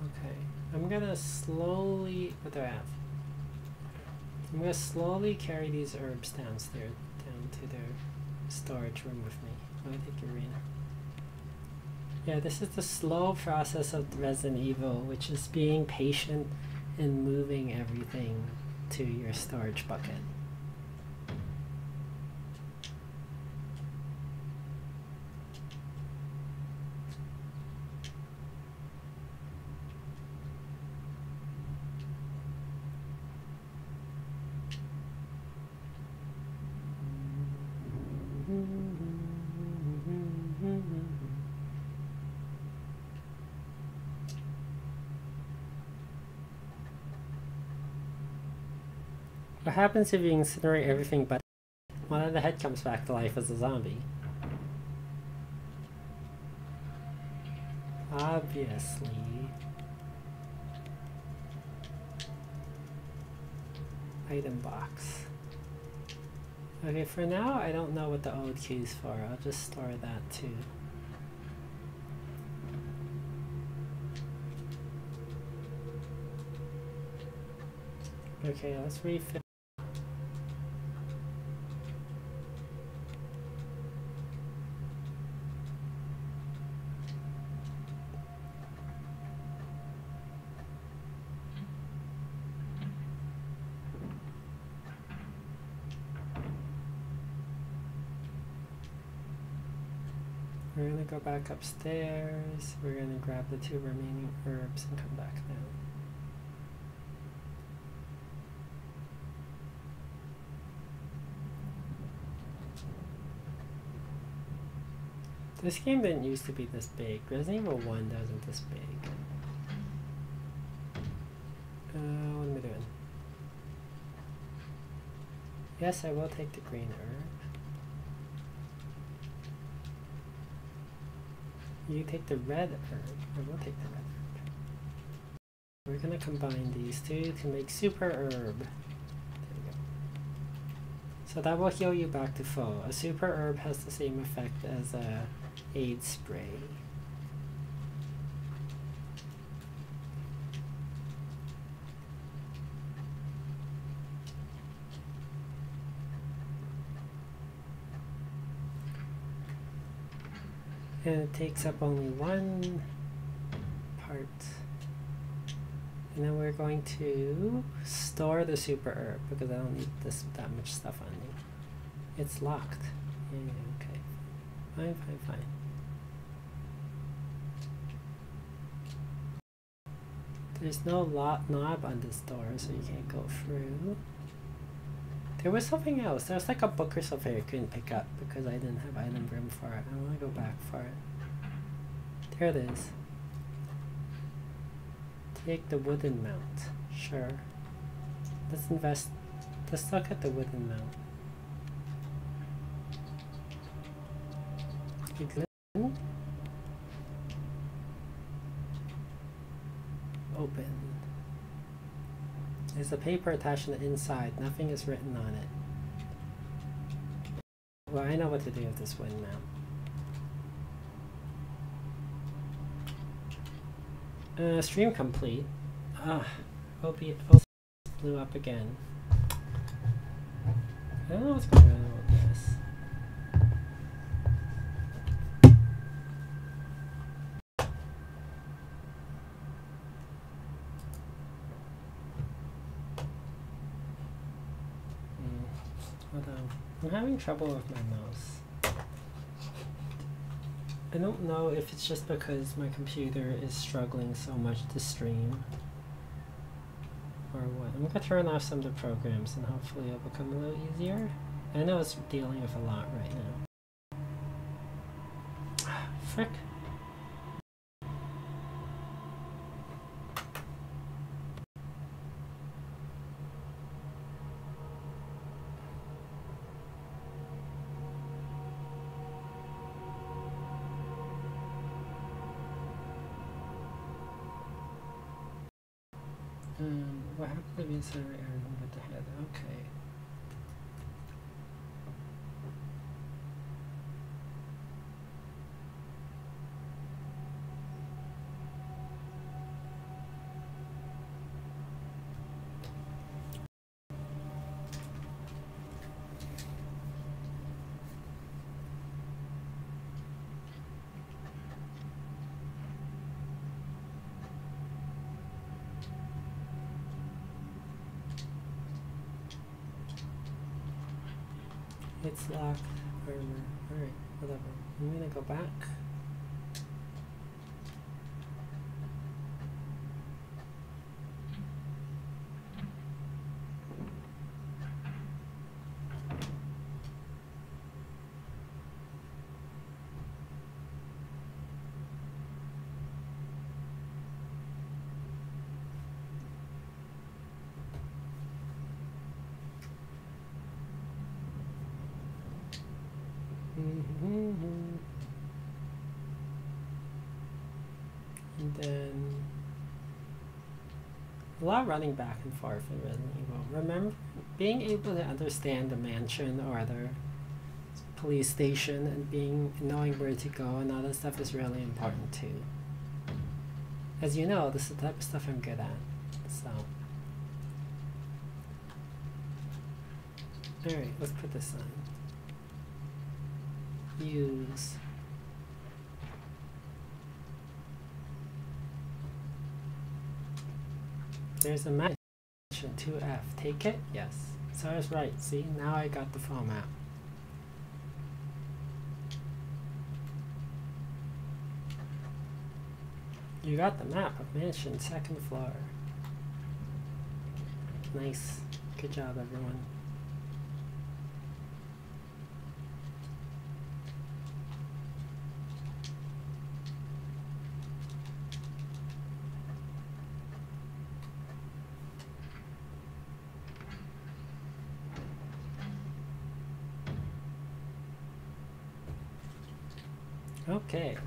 Okay, I'm gonna slowly, what do I have? I'm gonna slowly carry these herbs downstairs, down to their storage room with me. I'm gonna take your arena. Yeah, this is the slow process of Resident Evil, which is being patient and moving everything to your storage bucket. What happens if you incinerate everything but one of the head comes back to life as a zombie? Obviously. Item box. Okay, for now I don't know what the old key is for. I'll just store that too. Okay, let's refill. We're gonna go back upstairs. We're gonna grab the 2 remaining herbs and come back down. This game didn't used to be this big. Resident Evil 1 wasn't this big. What am I doing? Yes, I will take the green herb. You take the red herb. I will take the red herb. We're gonna combine these two to make super herb. There we go. So that will heal you back to full. A super herb has the same effect as a aid spray. And it takes up only one part. And then we're going to store the super herb because I don't need that much stuff on me. It's locked. Yeah, okay. Fine, fine, fine. There's no knob on this door, so you can't go through. There was something else. There was like a book or something I couldn't pick up because I didn't have item room for it. I want to go back for it. There it is. Take the wooden mount. Sure. Let's invest. Let's look at the wooden mount. Open. There's a paper attached on the inside. Nothing is written on it. Well, I know what to do with this wooden mount. Stream complete. OBS blew up again. I don't know what's going on with OBS. Hold on. I'm having trouble with my mouse. I don't know if it's just because my computer is struggling so much to stream or what. I'm gonna turn off some of the programs and hopefully it'll become a little easier. I know it's dealing with a lot right now. Frick. What happened to the incinerator area with the head? Okay. It's locked. Armor. Alright, whatever. I'm gonna go back. And then a lot of running back and forth in Resident Evil. Remember being able to understand the mansion or the police station and knowing where to go and all that stuff is really important too. As you know, this is the type of stuff I'm good at. So alright, let's put this on. Use. There's a mansion 2F. Take it? Yes. So I was right. See, now I got the full map. You got the map of mansion, 2nd floor. Nice. Good job, everyone. Okay.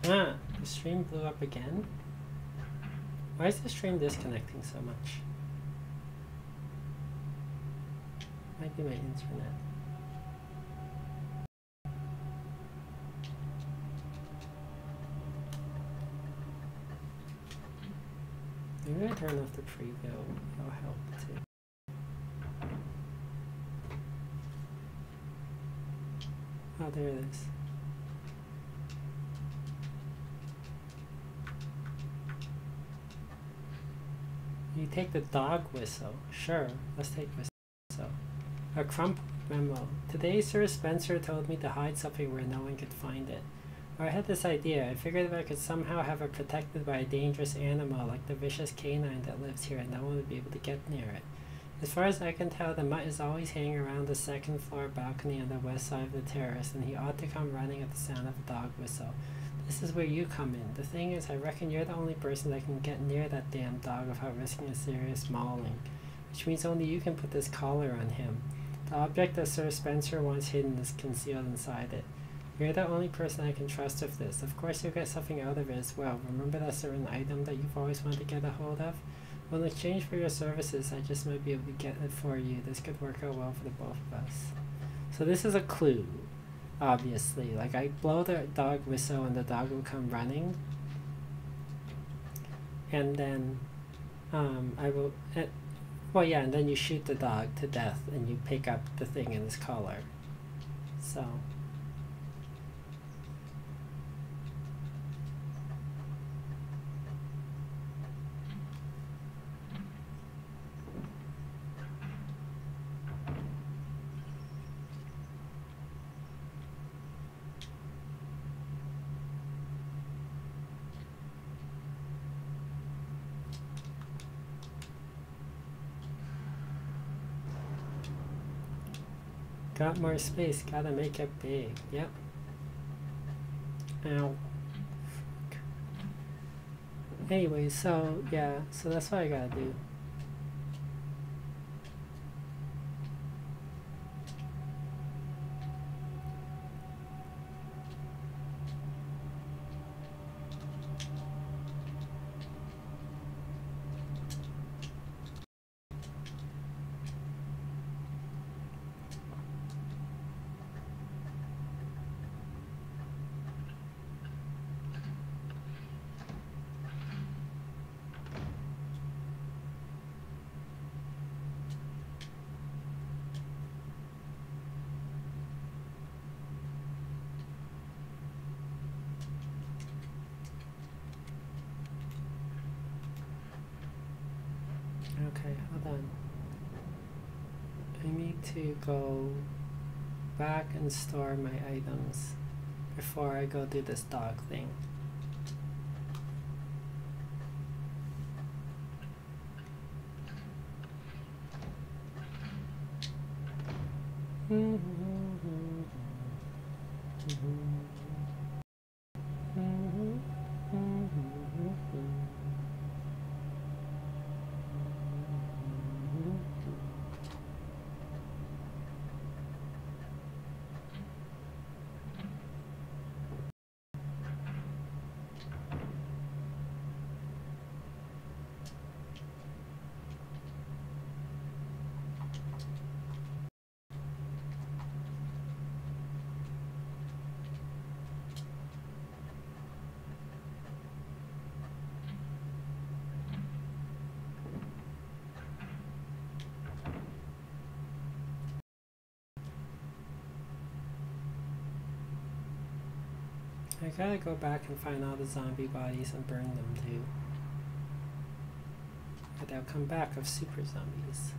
Ah, the stream blew up again? Why is the stream disconnecting so much? Might be my internet. Maybe I turn off the preview. That'll help too. Oh, there it is. You take the dog whistle. Sure, let's take whistle. A crumpled memo. Today, Sir Spencer told me to hide something where no one could find it. Or I had this idea. I figured if I could somehow have it protected by a dangerous animal like the vicious canine that lives here, no one would be able to get near it. As far as I can tell, the mutt is always hanging around the second floor balcony on the west side of the terrace, and he ought to come running at the sound of a dog whistle. This is where you come in. The thing is, I reckon you're the only person that can get near that damn dog without risking a serious mauling, which means only you can put this collar on him. The object that Sir Spencer wants hidden is concealed inside it. You're the only person I can trust with this. Of course you'll get something out of it as well. Remember that certain item that you've always wanted to get a hold of? Well, in exchange for your services, I just might be able to get it for you. This could work out well for the both of us. So this is a clue, obviously. Like, I blow the dog whistle and the dog will come running. And then, I will... well, yeah, and then you shoot the dog to death and you pick up the thing in his collar. So... Got more space, gotta make it big. Yep. Ow. Fuck. Anyway, so yeah, so that's what I gotta do. Okay, hold on. I need to go back and store my items before I go do this dog thing. I gotta go back and find all the zombie bodies and burn them too. But they'll come back of super zombies.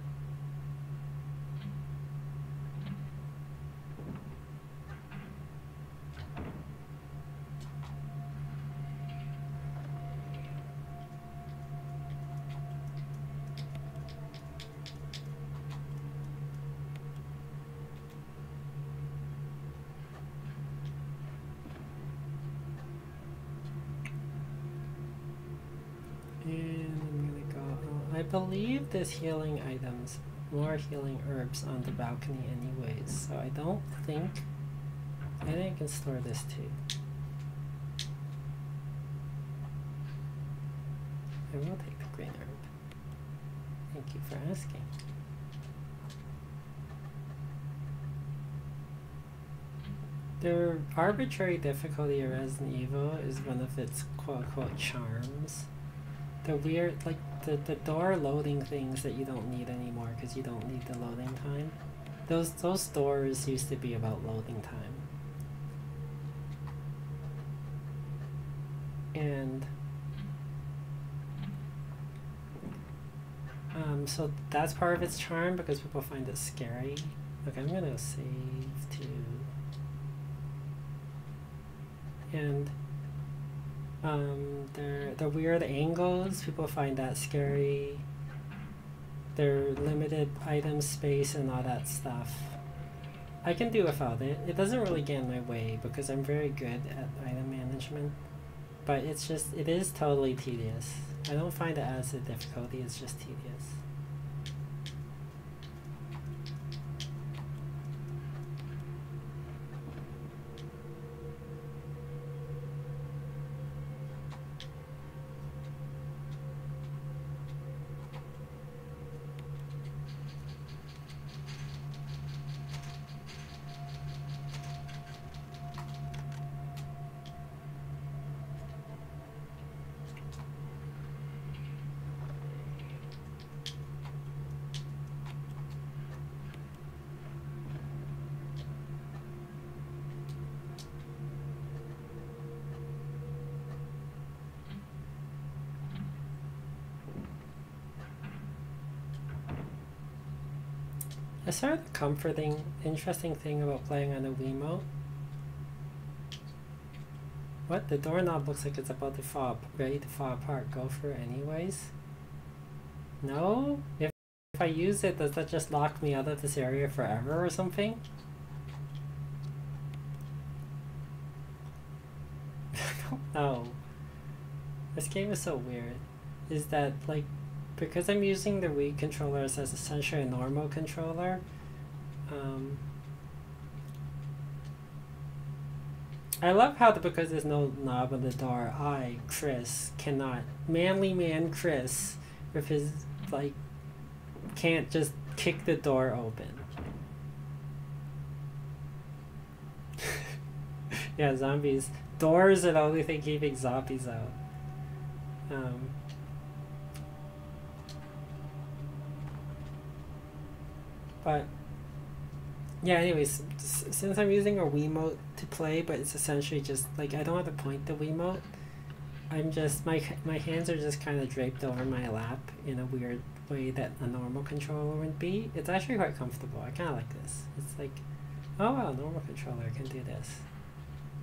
I believe there's healing items, more healing herbs on the balcony anyways, so I don't think... I think I can store this too. I will take the green herb. Thank you for asking. The arbitrary difficulty of Resident Evil is one of its quote-unquote charms. The weird, like, the door loading things that you don't need anymore because you don't need the loading time. Those doors used to be about loading time. And so that's part of its charm because people find it scary. Okay, I'm gonna save too. And the weird angles, people find that scary. Their limited item space and all that stuff. I can do without it. It doesn't really get in my way because I'm very good at item management. But it's just, it is totally tedious. I don't find it as a difficulty, it's just tedious. I saw the comforting, interesting thing about playing on a Wiimote. What? The doorknob looks like it's about to fall, ready to fall apart. Go for it anyways? No? If I use it, does that just lock me out of this area forever or something? I don't know. This game is so weird. Is that, like, because I'm using the Wii controllers as essentially a normal controller, I love how because there's no knob on the door, Chris, cannot, manly man Chris, with his, like, can't just kick the door open. Yeah, zombies. Doors are the only thing keeping zombies out. But yeah, anyways, since I'm using a Wiimote to play, but it's essentially just like I don't have to point the Wiimote. I'm just my hands are just kind of draped over my lap in a weird way that a normal controller would be. It's actually quite comfortable. I kind of like this. It's like, oh wow, normal controller can do this.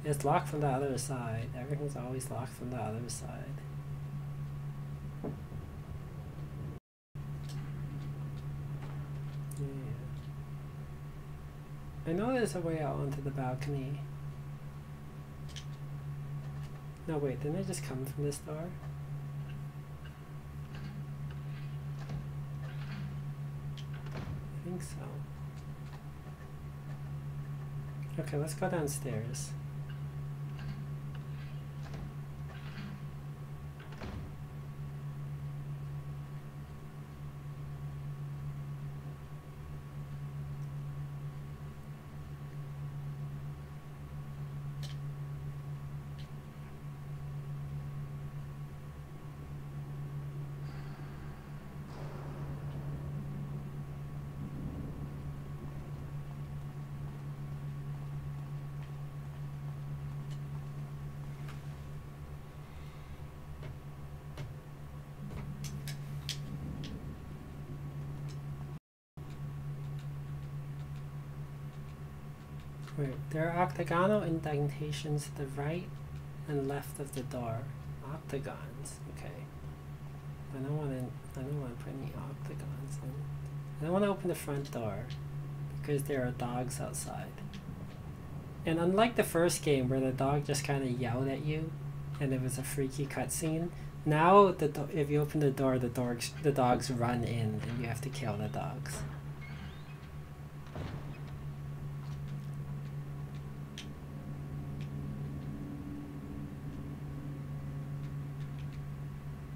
It's locked from the other side. Everything's always locked from the other side. I know there's a way out onto the balcony. No, wait, didn't I just come from this door? I think so. Okay, let's go downstairs. Wait, there are octagonal indentations to the right and left of the door. Octagons, okay. I don't want to put any octagons in. I don't want to open the front door because there are dogs outside. And unlike the first game where the dog just kind of yelled at you and it was a freaky cutscene, Now, if you open the door, the dogs run in, and you have to kill the dogs.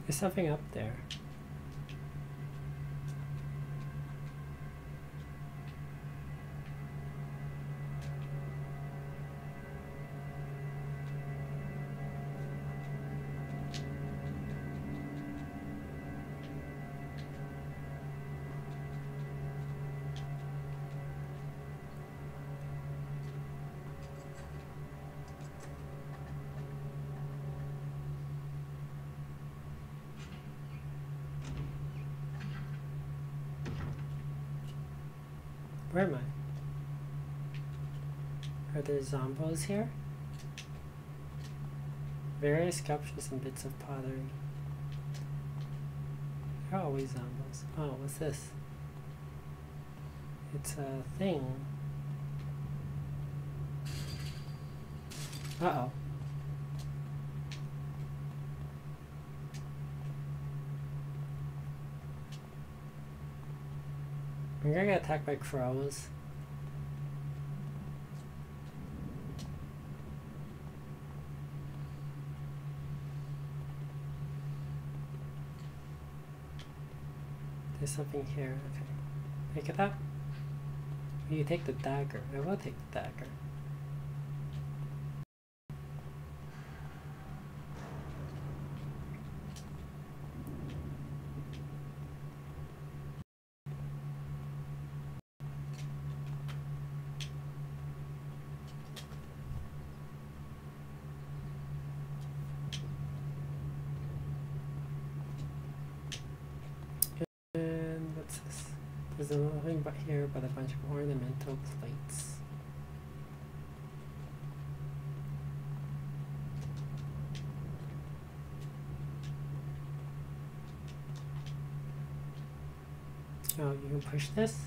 There's something up there. Where am I? Are there zombos here? Various sculptures and bits of pottery. There are always zombos. Oh, what's this? It's a thing. Uh-oh. I'm gonna get attacked by crows. There's something here. Okay. Pick it up. You take the dagger. I will take the dagger. And what's this? There's nothing but here but a bunch of ornamental plates. Oh, you can push this?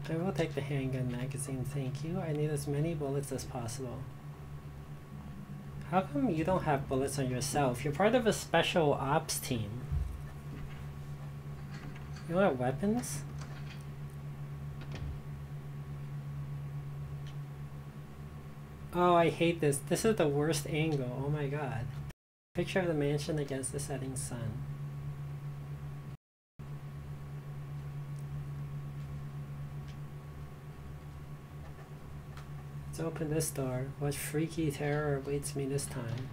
I will take the handgun magazine, thank you. I need as many bullets as possible. How come you don't have bullets on yourself? You're part of a special ops team. You don't have weapons? Oh, I hate this. This is the worst angle. Oh my god. Picture of the mansion against the setting sun. Let's open this door. What freaky terror awaits me this time?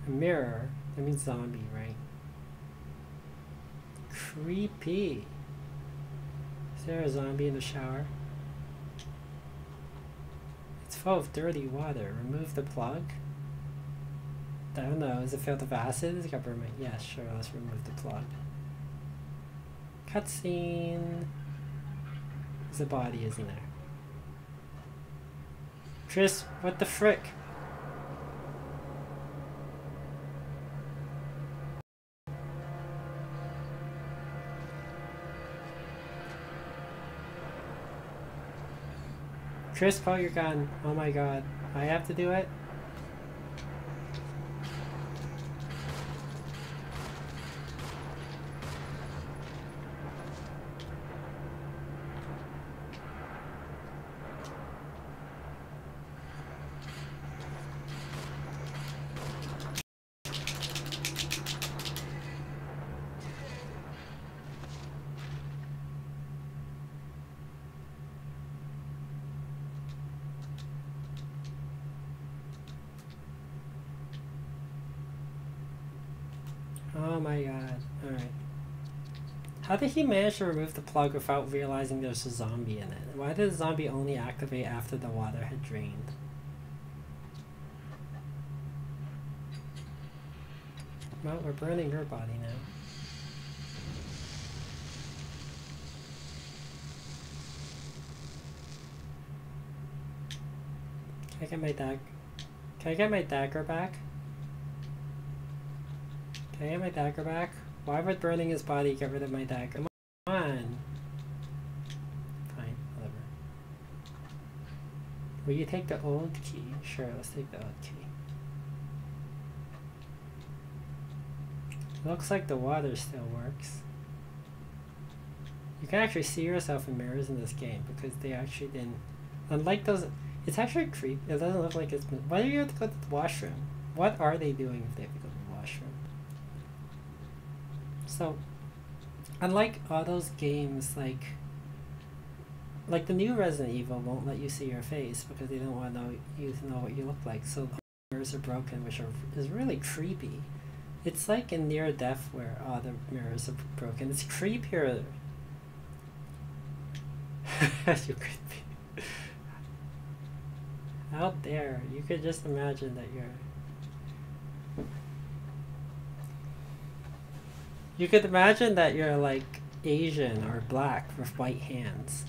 A mirror. That means zombie, right? Creepy. Is there a zombie in the shower? It's full of dirty water. Remove the plug? I don't know. Is it filled with acid? Is it got burnt? Yeah, sure. Let's remove the plug. Cutscene. There's a body, isn't there? Trish, what the frick? Trish, pull your gun. Oh my god. I have to do it? Oh my god. Alright. How did he manage to remove the plug without realizing there's a zombie in it? Why did the zombie only activate after the water had drained? Well, we're burning her body now. Can I get my dagger back? Can I get my dagger back? Why would burning his body get rid of my dagger? Come on! Fine, whatever. Will you take the old key? Sure, let's take the old key. Looks like the water still works. You can actually see yourself in mirrors in this game because they actually didn't. Unlike those, it's actually creepy. It doesn't look like it's. Why do you have to go to the washroom? What are they doing if they have to go to the washroom? So, unlike all those games, like the new Resident Evil won't let you see your face because they don't want you to know what you look like. So the mirrors are broken, which is really creepy. It's like in Near Death where all the mirrors are broken. It's creepier. You could be out there. You could just imagine that you could imagine that you're like Asian or black with white hands.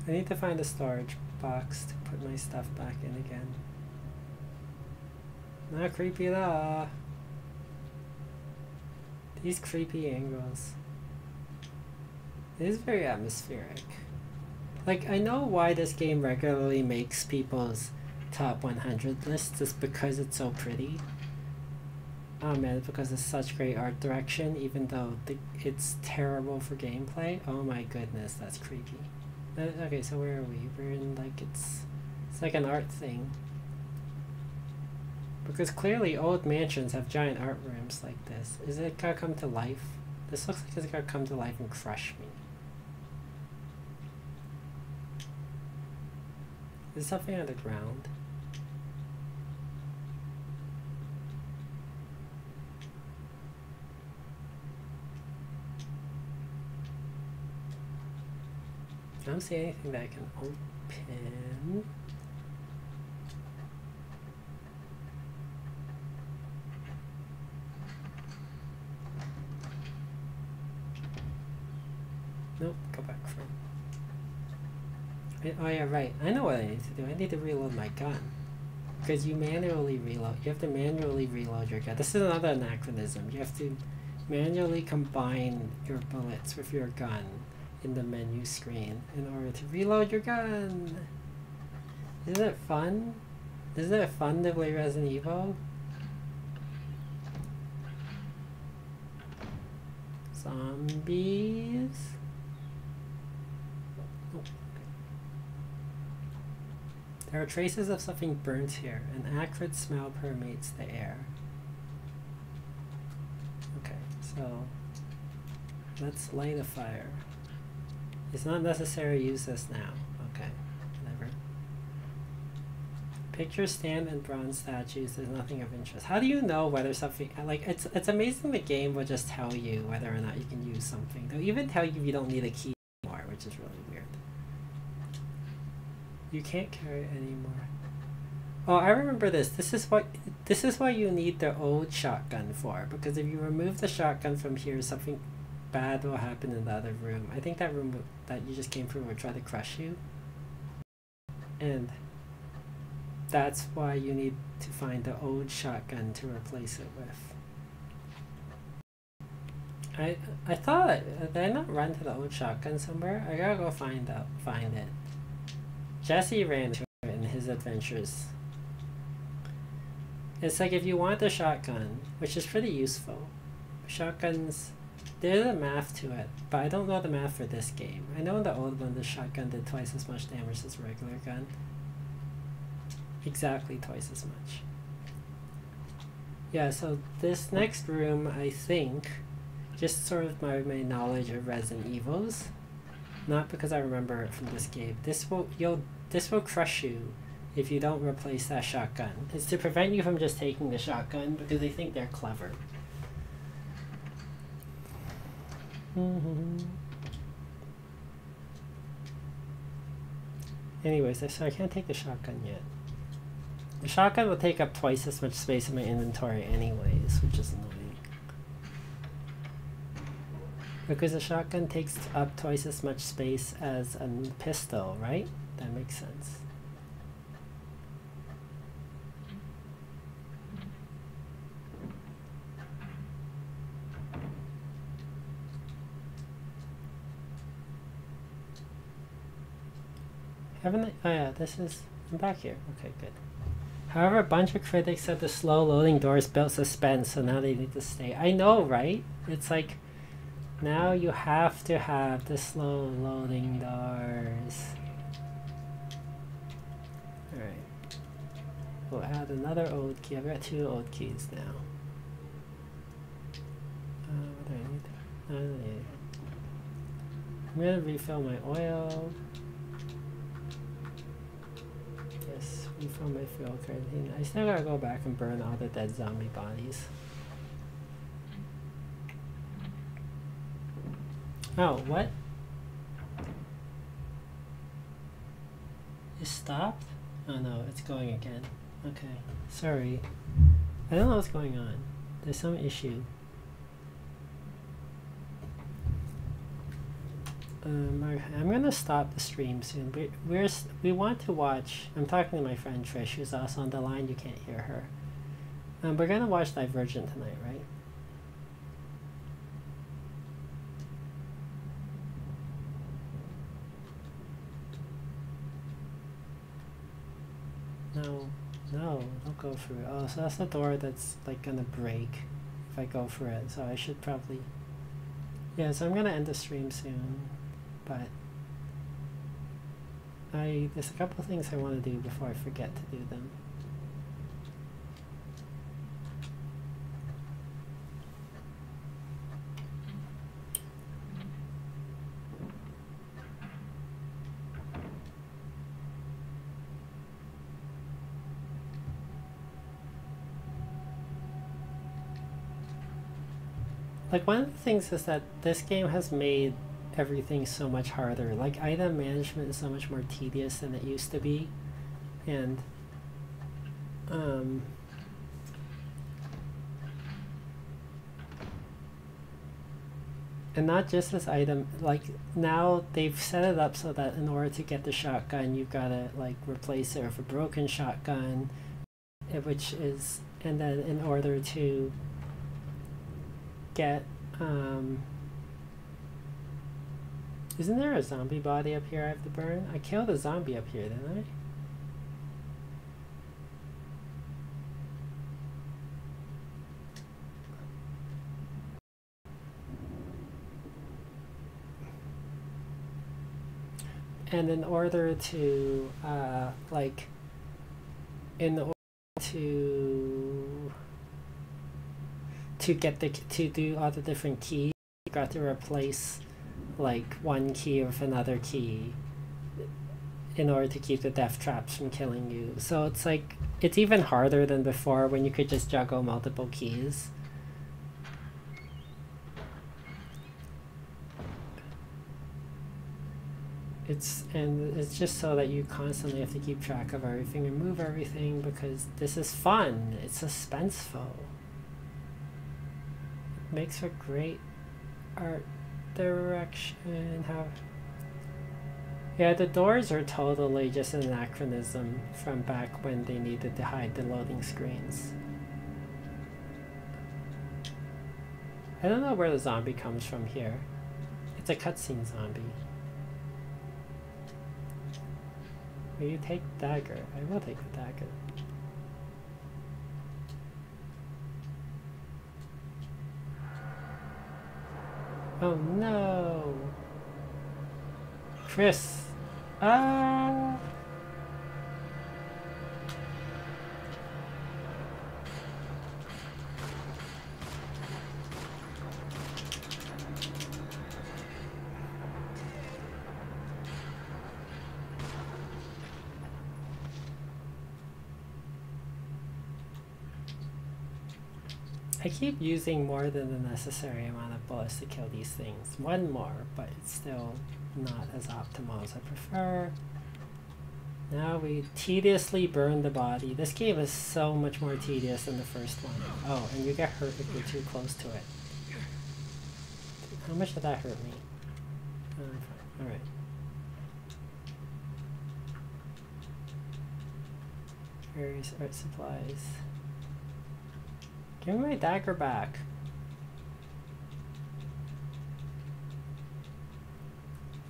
I need to find a storage box to put my stuff back in again. Not creepy at all. These creepy angles. It is very atmospheric. Like, I know why this game regularly makes people's top 100 lists, just because it's so pretty. Oh man, because it's such great art direction, even though it's terrible for gameplay. Oh my goodness, that's creepy. Okay, so where are we? We're in like, it's like an art thing. Because clearly old mansions have giant art rooms like this. Is it gonna come to life? This looks like it's gonna come to life and crush me. There's something on the ground. I don't see anything that I can open. Nope, go back from. Oh yeah, right. I know what I need to do. I need to reload my gun. Because you manually reload. You have to manually reload your gun. This is another anachronism. You have to manually combine your bullets with your gun in the menu screen in order to reload your gun. Isn't it fun? Isn't it fun to play Resident Evil? Zombies. Oh. There are traces of something burnt here. An acrid smell permeates the air. Okay, so let's light a fire. It's not necessary to use this now. Okay, whatever. Pictures, stand, and bronze statues. There's nothing of interest. How do you know whether something, like, it's amazing the game will just tell you whether or not you can use something. They'll even tell you if you don't need a key anymore, which is really weird. You can't carry it anymore. Oh, I remember this. This is what you need the old shotgun for, because if you remove the shotgun from here, something bad will happen in the other room. I think that room that you just came from will try to crush you. And that's why you need to find the old shotgun to replace it with. I thought, did I not run to the old shotgun somewhere? I gotta go find it. Jesse ran to it in his adventures. It's like if you want the shotgun, which is pretty useful. Shotguns, there's a math to it, but I don't know the math for this game. I know in the old one the shotgun did twice as much damage as a regular gun. Exactly twice as much. Yeah, so this next room, I think, just sort of my knowledge of Resident Evils, not because I remember it from this game. This will crush you if you don't replace that shotgun. It's to prevent you from just taking the shotgun because they think they're clever. Anyways, so I can't take the shotgun yet. The shotgun will take up twice as much space in my inventory anyways, which is annoying. Because a shotgun takes up twice as much space as a pistol, right? That makes sense. Haven't I? Oh yeah, this is... I'm back here. Okay, good. However, a bunch of critics said the slow loading doors built suspense, so now they need to stay. I know, right? It's like... Now you have to have the slow loading doors. Alright. We'll add another old key. I've got 2 old keys now. What do I need? I don't need it. I'm gonna refill my oil. Yes, refill my fuel carotene. I still gotta go back and burn all the dead zombie bodies. Oh, what? It stopped? Oh no, it's going again. Okay, sorry. I don't know what's going on. There's some issue. I'm gonna stop the stream soon. We want to watch. I'm talking to my friend Trish, who's also on the line. You can't hear her. We're gonna watch Divergent tonight, right? No, don't go through it. Oh, so that's the door that's like gonna break if I go for it. So I should probably... Yeah, so I'm gonna end the stream soon, but there's a couple things I want to do before I forget to do them. Like, one of the things is that this game has made everything so much harder. Like, item management is so much more tedious than it used to be. And, and not just this item, like, now they've set it up so that in order to get the shotgun, you've got to, like, replace it with a broken shotgun, which is, and then in order to get, isn't there a zombie body up here I have to burn? I killed a zombie up here, didn't I? And in order to, like, in order to get to do all the different keys, you got to replace like one key with another key in order to keep the death traps from killing you. So it's like, it's even harder than before when you could just juggle multiple keys. And it's just so that you constantly have to keep track of everything and move everything, because this is fun. It's suspenseful. It makes for great art direction. Yeah, the doors are totally just an anachronism from back when they needed to hide the loading screens. I don't know where the zombie comes from here. It's a cutscene zombie. Will you take the dagger? I will take the dagger. Oh no! Chris! Ah! I keep using more than the necessary amount of bullets to kill these things. One more, but it's still not as optimal as I prefer. Now we tediously burn the body. This game is so much more tedious than the first one. Oh, and you get hurt if you're too close to it. How much did that hurt me? Fine. Alright. Various art supplies. Give me my dagger back.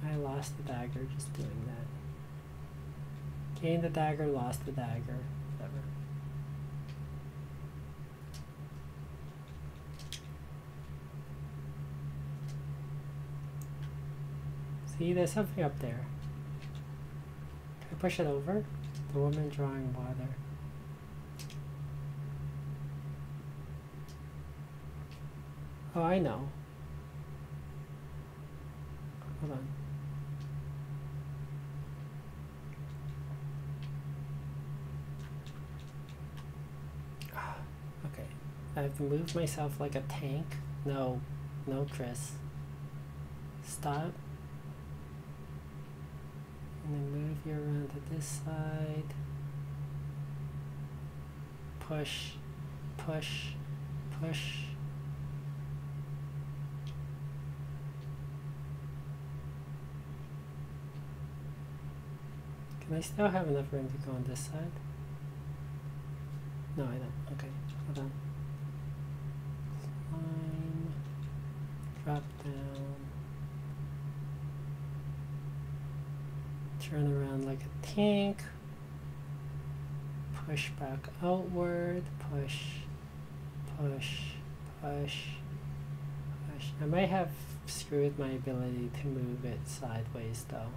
I lost the dagger just doing that. Gained the dagger, lost the dagger. Whatever. See, there's something up there. Can I push it over? The woman drawing water. Oh, I know. Hold on. Okay. I have to move myself like a tank. No. No, Chris. Stop. And then move you around to this side. Push. Push. Push. Can I still have enough room to go on this side? No, I don't. Okay, hold on. Climb. Drop down. Turn around like a tank. Push back outward. Push. Push. Push. Push. I might have screwed my ability to move it sideways though.